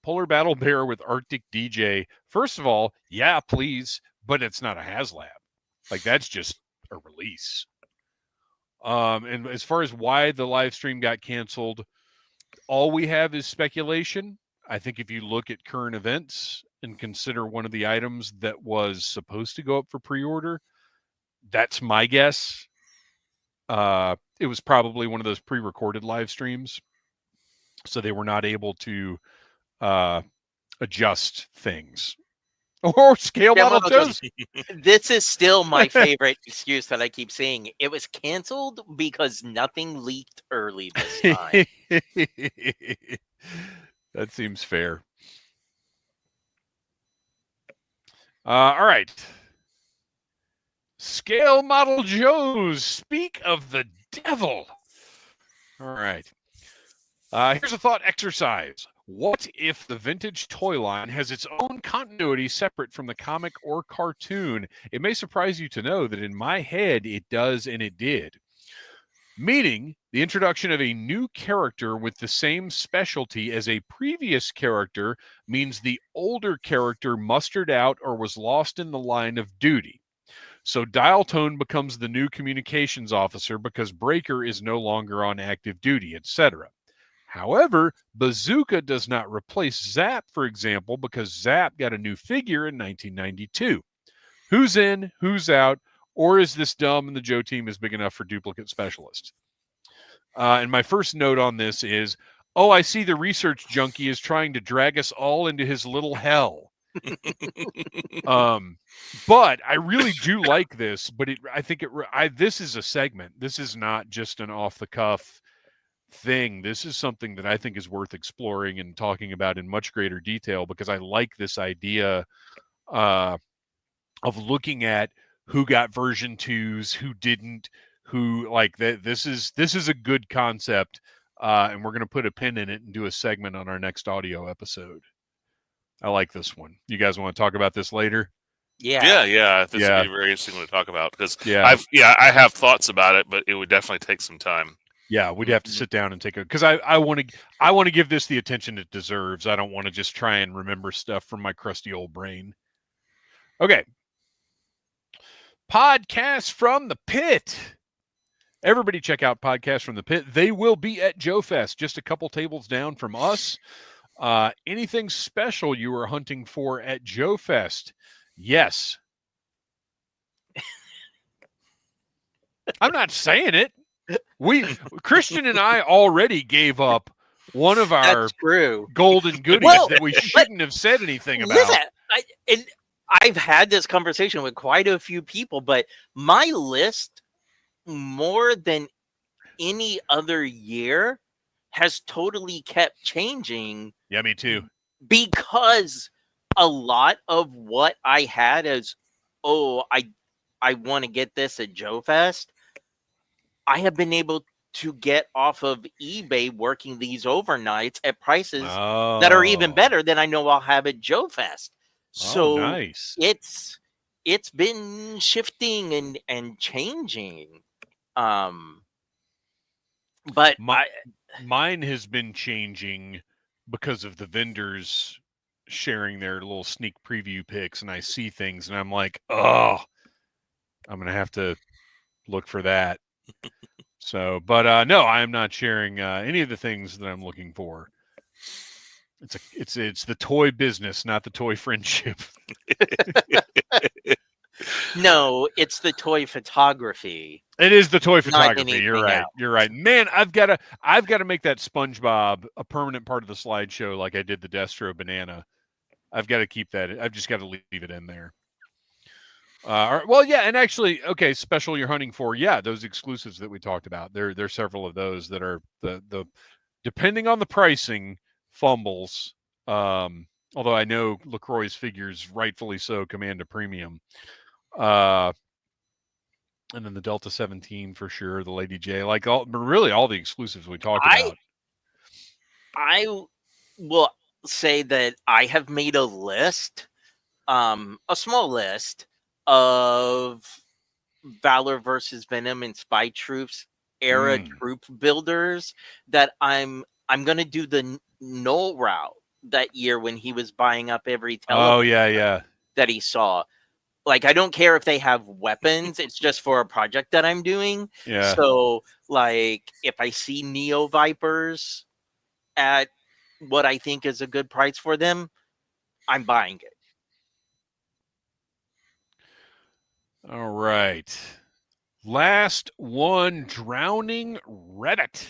Polar Battle Bear with Arctic DJ. First of all, yeah, please, but it's not a HasLab. Like, that's just a release. And as far as why the live stream got canceled, all we have is speculation. I think if you look at current events and consider one of the items that was supposed to go up for pre-order, that's my guess. It was probably one of those pre-recorded live streams, so they were not able to adjust things or scale model shows. This is still my favorite excuse that I keep seeing. It was canceled because nothing leaked early this time. That seems fair. All right. Scale model Joes. Speak of the devil. All right. Here's a thought exercise. What if the vintage toy line has its own continuity separate from the comic or cartoon? It may surprise you to know that in my head it does and it did. meaning the introduction of a new character with the same specialty as a previous character means the older character mustered out or was lost in the line of duty. So dial tone becomes the new communications officer because Breaker is no longer on active duty, etc. However, Bazooka does not replace Zap, for example, because Zap got a new figure in 1992. Who's in, who's out, or is this dumb and the Joe team is big enough for duplicate specialists? And my first note on this is, oh, I see the research junkie is trying to drag us all into his little hell. But I really do like this. But this is a segment. This is not just an off the cuff thing. This is something that I think is worth exploring and talking about in much greater detail, because I like this idea of looking at who got version 2s, who didn't, who like that. This is a good concept, and we're going to put a pin in it and do a segment on our next audio episode. I like this one. You guys want to talk about this later? Yeah. This would be very interesting to talk about, because I have thoughts about it, but it would definitely take some time. Yeah, we'd have to sit down and take a, because I want to give this the attention it deserves. I don't want to just try and remember stuff from my crusty old brain. Okay. Podcasts from the Pit. Everybody check out Podcasts from the Pit. They will be at Joe Fest, just a couple tables down from us. Anything special you are hunting for at Joe Fest? Yes. I'm not saying it. Kristian and I already gave up one of our golden goodies that we shouldn't have said anything about. Listen, I've had this conversation with quite a few people, but my list, more than any other year, has totally kept changing. Yeah, me too. Because a lot of what I had as, I want to get this at Joe Fest, I have been able to get off of eBay working these overnights at prices that are even better than I know I'll have at Joe Fest. So nice. It's been shifting and changing. But mine has been changing because of the vendors sharing their little sneak preview pics, and I see things and I'm like, oh, I'm going to have to look for that. So, but no, I am not sharing any of the things that I'm looking for. It's the toy business, not the toy friendship. No, it's the toy photography. It is the toy photography. You're right. You're right. Man, I've got to make that SpongeBob a permanent part of the slideshow, like I did the Destro banana. I've got to keep that. I've just got to leave it in there. Well, yeah, and actually, okay, special you're hunting for, yeah, those exclusives that we talked about. There's several of those that are the depending on the pricing, fumbles. Although I know LaCroix's figures, rightfully so, command a premium. And then the Delta 17 for sure, the Lady J, like all the exclusives we talked about. I will say that I have made a list, a small list of Valor versus Venom and Spy Troops era troop builders that I'm gonna do the Noel route that year when he was buying up every television that he saw. Like, I don't care if they have weapons, it's just for a project that I'm doing. Yeah. So, like, if I see Neo Vipers at what I think is a good price for them, I'm buying it. All right. Last one, Drowning Reddit.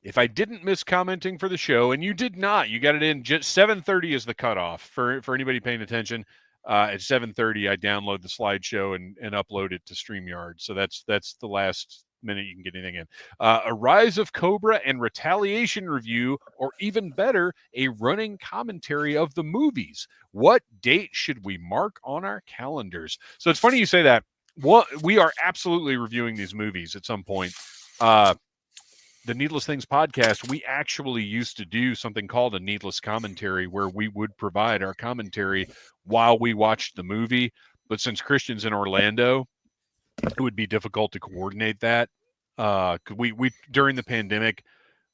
If I didn't miss commenting for the show, and you did not, you got it in, just 7:30 is the cutoff for anybody paying attention. At 7:30, I download the slideshow and upload it to StreamYard. So that's the last minute you can get anything in. A Rise of Cobra and Retaliation review, or even better, a running commentary of the movies. What date should we mark on our calendars? So it's funny you say that. We are absolutely reviewing these movies at some point. The Needless Things podcast, we actually used to do something called a Needless Commentary, where we would provide our commentary while we watched the movie. But since Kristian's in Orlando, it would be difficult to coordinate that. We during the pandemic,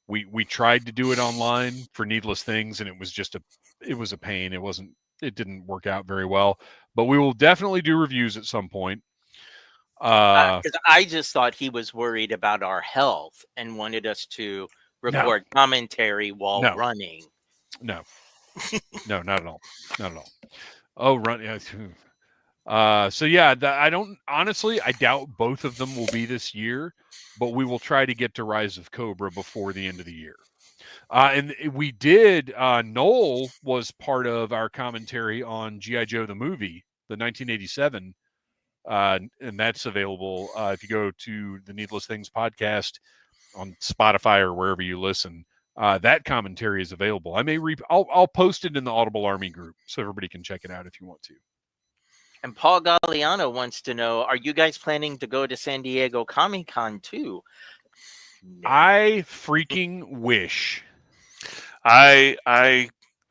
we tried to do it online for Needless Things, and it was a pain. It didn't work out very well. But we will definitely do reviews at some point. Because I just thought he was worried about our health and wanted us to record commentary while running. No, not at all. Not at all. Oh, run. So yeah, I doubt both of them will be this year, but we will try to get to Rise of Cobra before the end of the year. And we did, Noel was part of our commentary on G.I. Joe the movie, the 1987, and that's available if you go to the Needless Things podcast on Spotify or wherever you listen. That commentary is available. I'll post it in the Audible Army group so everybody can check it out if you want to. And Paul Galliano wants to know, are you guys planning to go to San Diego Comic-Con too? No. I freaking wish. I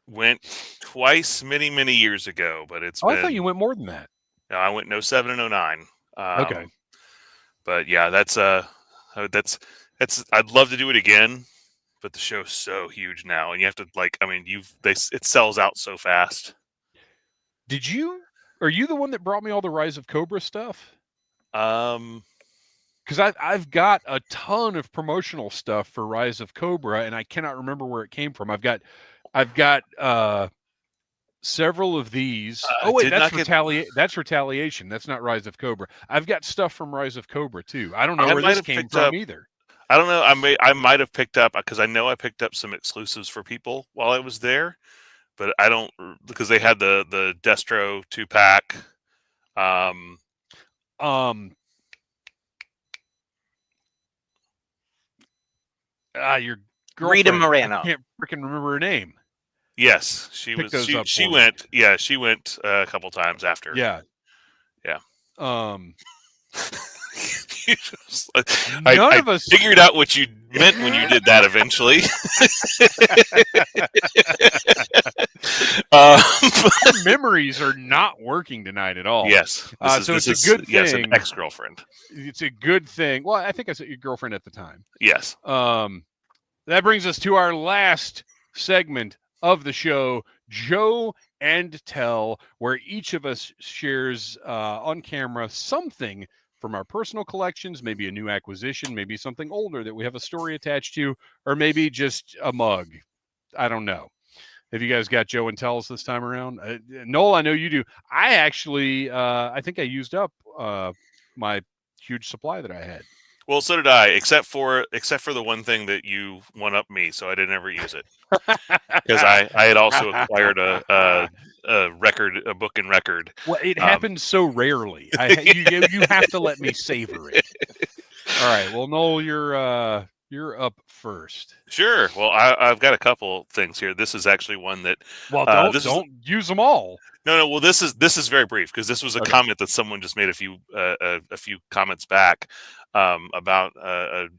went twice many years ago, but it's been... I thought you went more than that. No, I went in 07 and 09. Okay. But yeah, that's I'd love to do it again, but the show's so huge now, and you have to it sells out so fast. Are you the one that brought me all the Rise of Cobra stuff? Because I've got a ton of promotional stuff for Rise of Cobra, and I cannot remember where it came from. I've got several of these. That's Retaliation. That's not Rise of Cobra. I've got stuff from Rise of Cobra too. I don't know where this came from either. I don't know. I might have picked up, because I know I picked up some exclusives for people while I was there, but I don't, because they had the Destro 2-pack. Your girlfriend, Rita Moreno. I can't freaking remember her name. Yes, she went a couple times after. Yeah. I figured out what you meant when you did that eventually. Memories are not working tonight at all. Yes. It's a good thing. Yes, an ex-girlfriend. It's a good thing. Well, I think I said your girlfriend at the time. Yes. That brings us to our last segment of the show, Joe and Tell, where each of us shares on camera something from our personal collections, maybe a new acquisition, maybe something older that we have a story attached to, or maybe just a mug. I don't know. Have you guys got Joe and Tells this time around? Noel, I know you do. I actually, I think I used up my huge supply that I had. Well, so did I, except for the one thing that you one-upped me, so I didn't ever use it. Because I had also acquired a book and record. Well, it happens so rarely. You have to let me savor it. All right. Well, Noel, you're up first. Sure. Well, I've got a couple things here. This is actually one that. Well, don't use them all. No. Well, this is very brief, because this was a comment that someone just made a few comments back about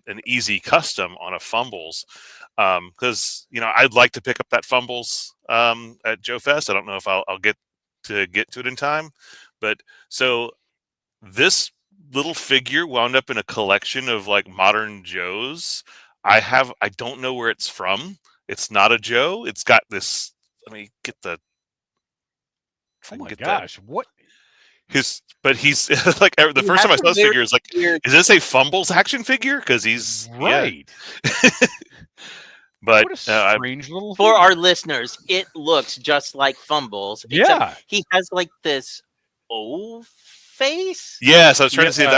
an easy custom on a Fumbles. Because I'd like to pick up that Fumbles at Joe Fest. I don't know if I'll get to it in time, but so this little figure wound up in a collection of like modern Joes. I don't know where it's from. It's not a Joe. It's got this. Let me get the. Oh my gosh! What? But he's like the first time I saw this figure is like, is this a Fumbles action figure? Because he's right. Yeah. But what a strange little for our listeners, it looks just like Fumbles. Yeah, he has like this face. Yes, I was trying to see if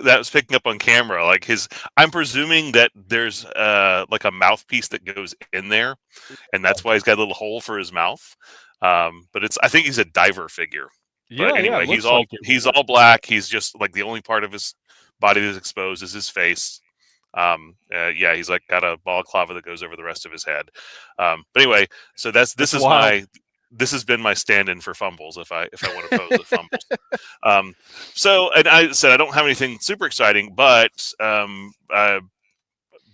that was picking up on camera. Like I'm presuming that there's like a mouthpiece that goes in there, and that's why he's got a little hole for his mouth. But I think he's a diver figure. Yeah, but anyway, he's all black. He's just like the only part of his body that's exposed is his face. He's like got a balaclava that goes over the rest of his head. But anyway, so this has been my stand-in for Fumbles if I want to pose with Fumbles. So, and I said I don't have anything super exciting, but I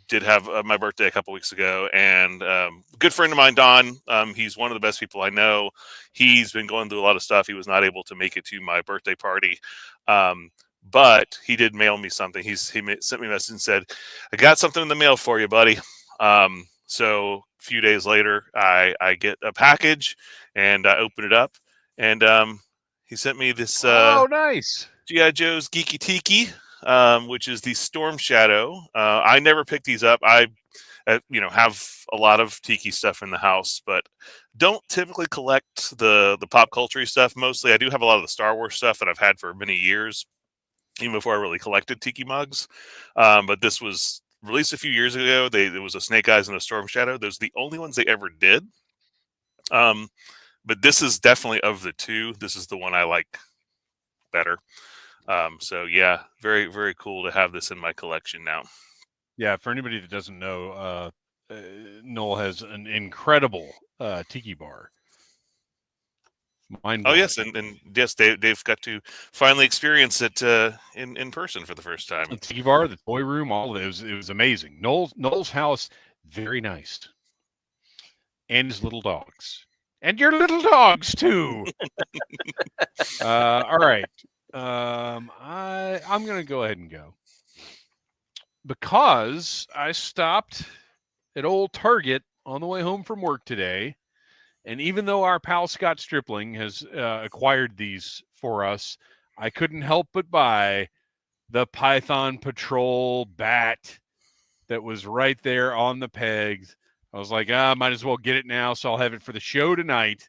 did have my birthday a couple weeks ago, and a good friend of mine, Don, he's one of the best people I know. He's been going through a lot of stuff. He was not able to make it to my birthday party. but he did mail me something. He sent me a message and said, "I got something in the mail for you, buddy." So a few days later, I get a package and I open it up, and he sent me this nice G.I. Joe's Geeky Tiki, which is the Storm Shadow. I never picked these up. I have a lot of Tiki stuff in the house, but don't typically collect the pop culture stuff. Mostly, I do have a lot of the Star Wars stuff that I've had for many years, even before I really collected Tiki mugs. But this was released a few years ago. There was a Snake Eyes and a Storm Shadow. Those are the only ones they ever did. But this is definitely, of the two, this is the one I like better. So yeah, very, very cool to have this in my collection now. Yeah, for anybody that doesn't know, Noel has an incredible tiki bar. Oh yes, and yes, they've got to finally experience it in person for the first time. The tiki bar, the toy room, all of it was amazing. Noel's house, very nice, and his little dogs, and your little dogs too. All right, I'm gonna go ahead and go, because I stopped at old Target on the way home from work today. And even though our pal Scott Stripling has acquired these for us, I couldn't help but buy the Python Patrol bat that was right there on the pegs. I was like, might as well get it now, so I'll have it for the show tonight.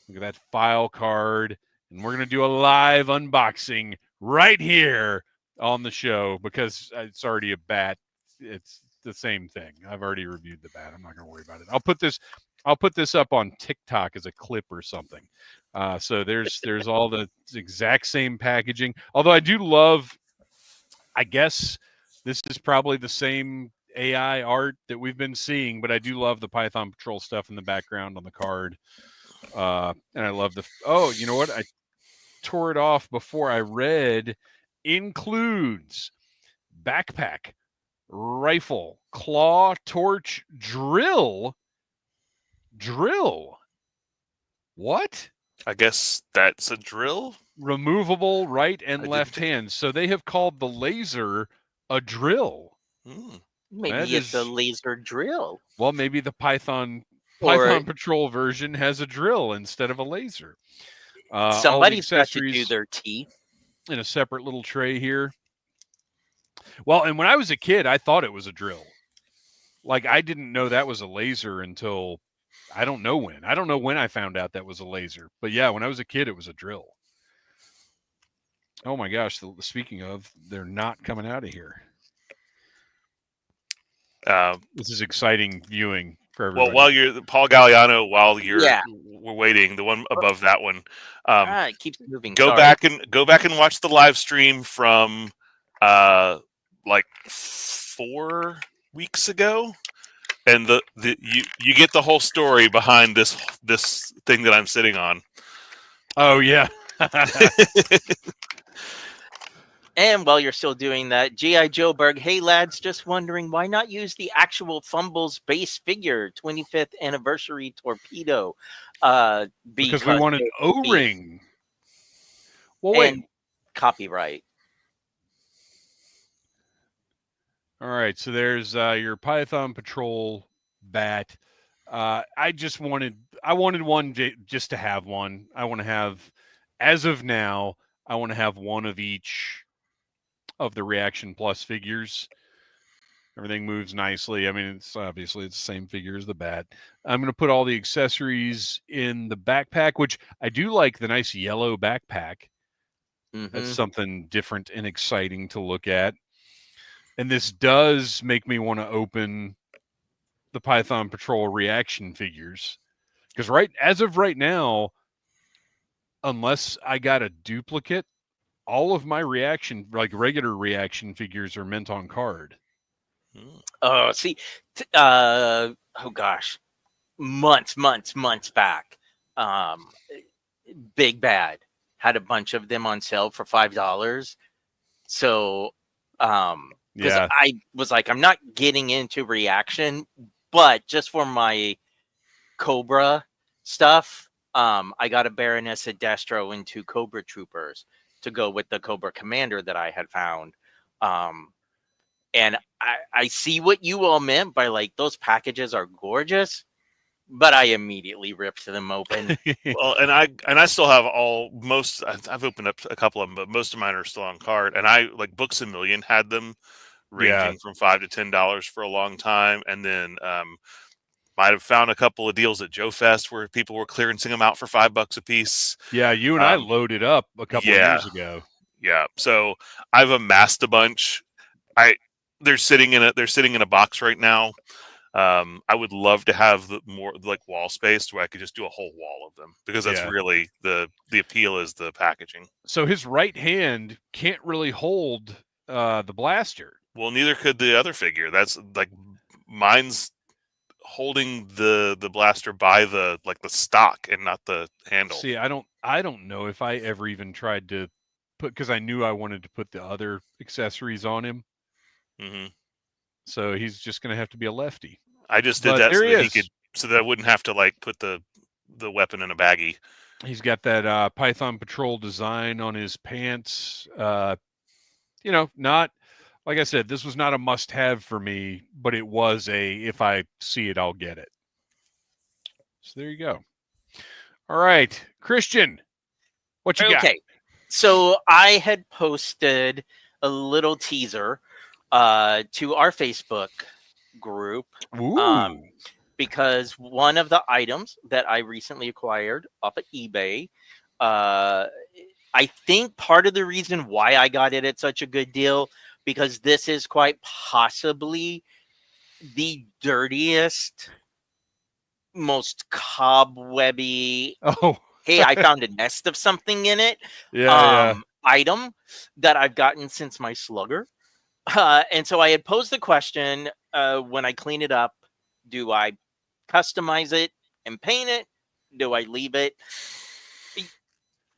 Look at that file card. And we're going to do a live unboxing right here on the show, because it's already a bat. It's the same thing. I've already reviewed the bat. I'm not going to worry about it. I'll put this up on TikTok as a clip or something. So there's all the exact same packaging. Although I do love, I guess this is probably the same AI art that we've been seeing, but I do love the Python Patrol stuff in the background on the card. And I love you know what? I tore it off before I read. Includes backpack, rifle, claw, torch, drill. What? I guess that's a drill. Removable right and left hands. So they have called the laser a drill. Maybe it's a laser drill. Well, maybe the Python Patrol version has a drill instead of a laser. Somebody's got to do their teeth in a separate little tray here. Well, and when I was a kid, I thought it was a drill. Like, I didn't know that was a laser until I don't know when. I don't know when I found out that was a laser. But yeah, when I was a kid, it was a drill. Oh my gosh. Speaking of, they're not coming out of here. This is exciting viewing for everybody. Well, while you're Paul Galliano, we're waiting, the one above that one. It keeps moving. Go back and watch the live stream from like 4 weeks ago. And you get the whole story behind this thing that I'm sitting on. Oh yeah. And while you're still doing that, G.I. Joe Berg, hey lads, just wondering why not use the actual Fumbles base figure 25th anniversary torpedo? Because we want an O-ring. Well, wait. And copyright. All right, so there's your Python Patrol bat. I wanted one just to have one. I want to have, as of now, I want to have one of each of the Reaction Plus figures. Everything moves nicely. I mean, it's obviously the same figure as the bat. I'm going to put all the accessories in the backpack, which I do like the nice yellow backpack. That's something different and exciting to look at. And this does make me want to open the Python Patrol Reaction figures. Because as of right now, unless I got a duplicate, all of my reaction, like regular reaction figures, are meant on card. Oh, see, oh gosh, months back, Big Bad had a bunch of them on sale for $5. So, because I was like, I'm not getting into reaction, but just for my Cobra stuff, I got a Baroness of Destro and 2 Cobra Troopers. to go with the Cobra Commander that I had found. And I see what you all meant by like those packages are gorgeous, but I immediately ripped them open. Well, and I still have I've opened up a couple of them, but most of mine are still on card. And I like Books A Million had them ranging from $5 to $10 for a long time, and then might have found a couple of deals at Joe Fest where people were clearancing them out for $5 a piece. Yeah, you and I loaded up a couple of years ago. Yeah, so I've amassed a bunch. They're sitting in a box right now. I would love to have more like wall space where I could just do a whole wall of them, because that's really the appeal is the packaging. So his right hand can't really hold the blaster. Well, neither could the other figure. That's like mine's holding the blaster by the stock and not the handle. See, I don't know if I ever even tried to put, because I knew I wanted to put the other accessories on him. Mm-hmm. So he's just going to have to be a lefty. I just did that so that I wouldn't have to like put the weapon in a baggie. He's got that Python Patrol design on his pants. Not, like I said, this was not a must-have for me, but it was if I see it, I'll get it. So there you go. All right, Kristian, what you got? Okay, so I had posted a little teaser to our Facebook group, because one of the items that I recently acquired off of eBay, I think part of the reason why I got it at such a good deal, because this is quite possibly the dirtiest, most cobwebby, hey, I found a nest of something in it, item that I've gotten since my Slugger. And so I had posed the question, when I clean it up, do I customize it and paint it? Do I leave it?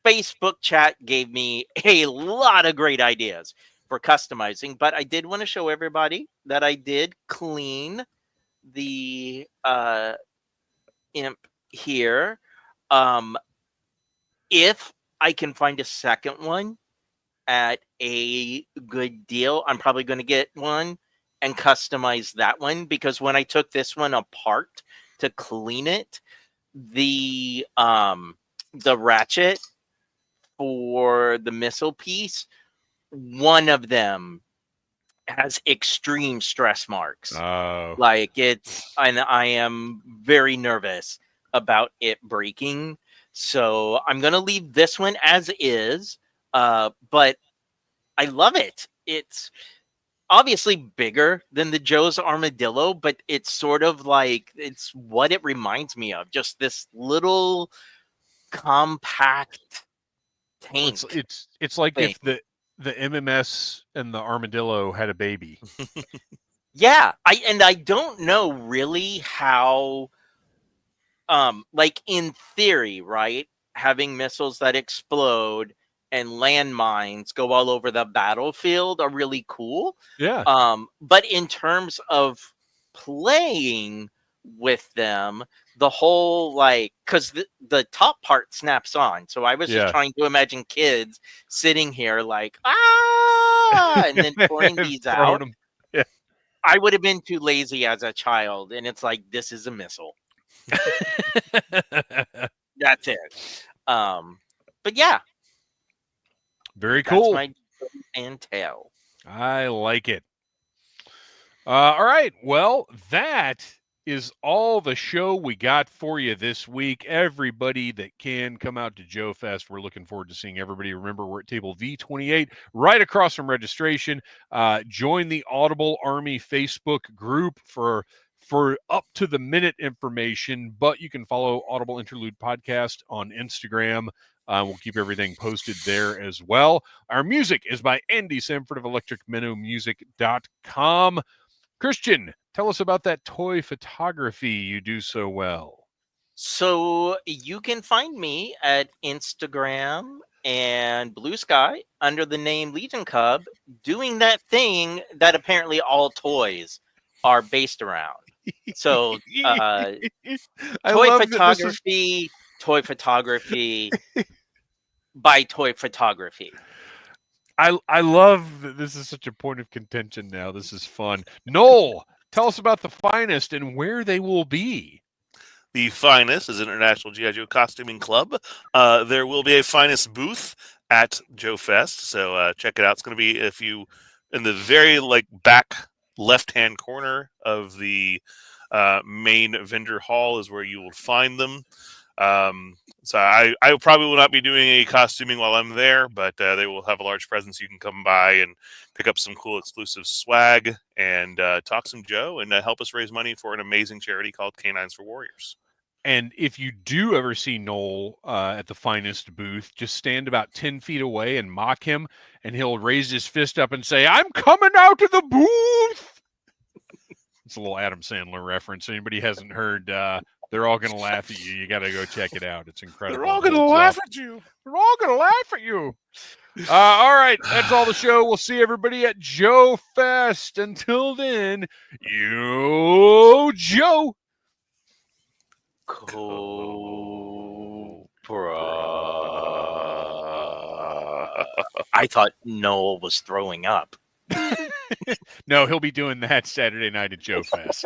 Facebook chat gave me a lot of great ideas for customizing, but I did want to show everybody that I did clean the imp here. If I can find a second one at a good deal, I'm probably going to get one and customize that one, because when I took this one apart to clean it, the ratchet for the missile piece, one of them has extreme stress marks. Like and I am very nervous about it breaking. So I'm going to leave this one as is. But I love it. It's obviously bigger than the Joe's Armadillo, but it's sort of like, it's what it reminds me of. Just this little compact tank. It's like thing. If the MMS and the Armadillo had a baby. Yeah, I don't know really how, like in theory, right? Having missiles that explode and landmines go all over the battlefield are really cool. Yeah. But in terms of playing with them, the whole because the top part snaps on. So I was just trying to imagine kids sitting here like, and then pouring these out. Yeah. I would have been too lazy as a child, and it's like, this is a missile. That's it. But yeah. Very cool. That's my and tell. I like it. All right. Well, that is all the show we got for you this week. Everybody that can come out to Joe Fest, we're looking forward to seeing everybody. Remember, we're at table V28, right across from registration. Join the Audible Army Facebook group for up to the minute information, but you can follow Audible Interlude Podcast on Instagram. We'll keep everything posted there as well. Our music is by Andy Samford of electricminnowmusic.com. Kristian, tell us about that toy photography you do so well. So you can find me at Instagram and Blue Sky under the name Legion Cub, doing that thing that apparently all toys are based around. So toy photography by toy photography. I love that this is such a point of contention now. This is fun. Noel, tell us about the Finest and where they will be. The Finest is International G.I. Joe Costuming Club. There will be a Finest booth at Joe Fest, so check it out. It's going to be in the very back left-hand corner of the main vendor hall is where you will find them. So I probably will not be doing any costuming while I'm there, but they will have a large presence. You can come by and pick up some cool exclusive swag and talk some Joe and help us raise money for an amazing charity called Canines for Warriors. And if you do ever see Noel at the Finest booth, just stand about 10 feet away and mock him, and he'll raise his fist up and say, "I'm coming out of the booth." It's a little Adam Sandler reference. Anybody hasn't heard, they're all going to laugh at you. You got to go check it out. It's incredible. They're all going to laugh at you. They're all going to laugh at you. All right. That's all the show. We'll see everybody at Joe Fest. Until then, yo, Joe. Cobra. I thought Noel was throwing up. No, he'll be doing that Saturday night at Joe Fest.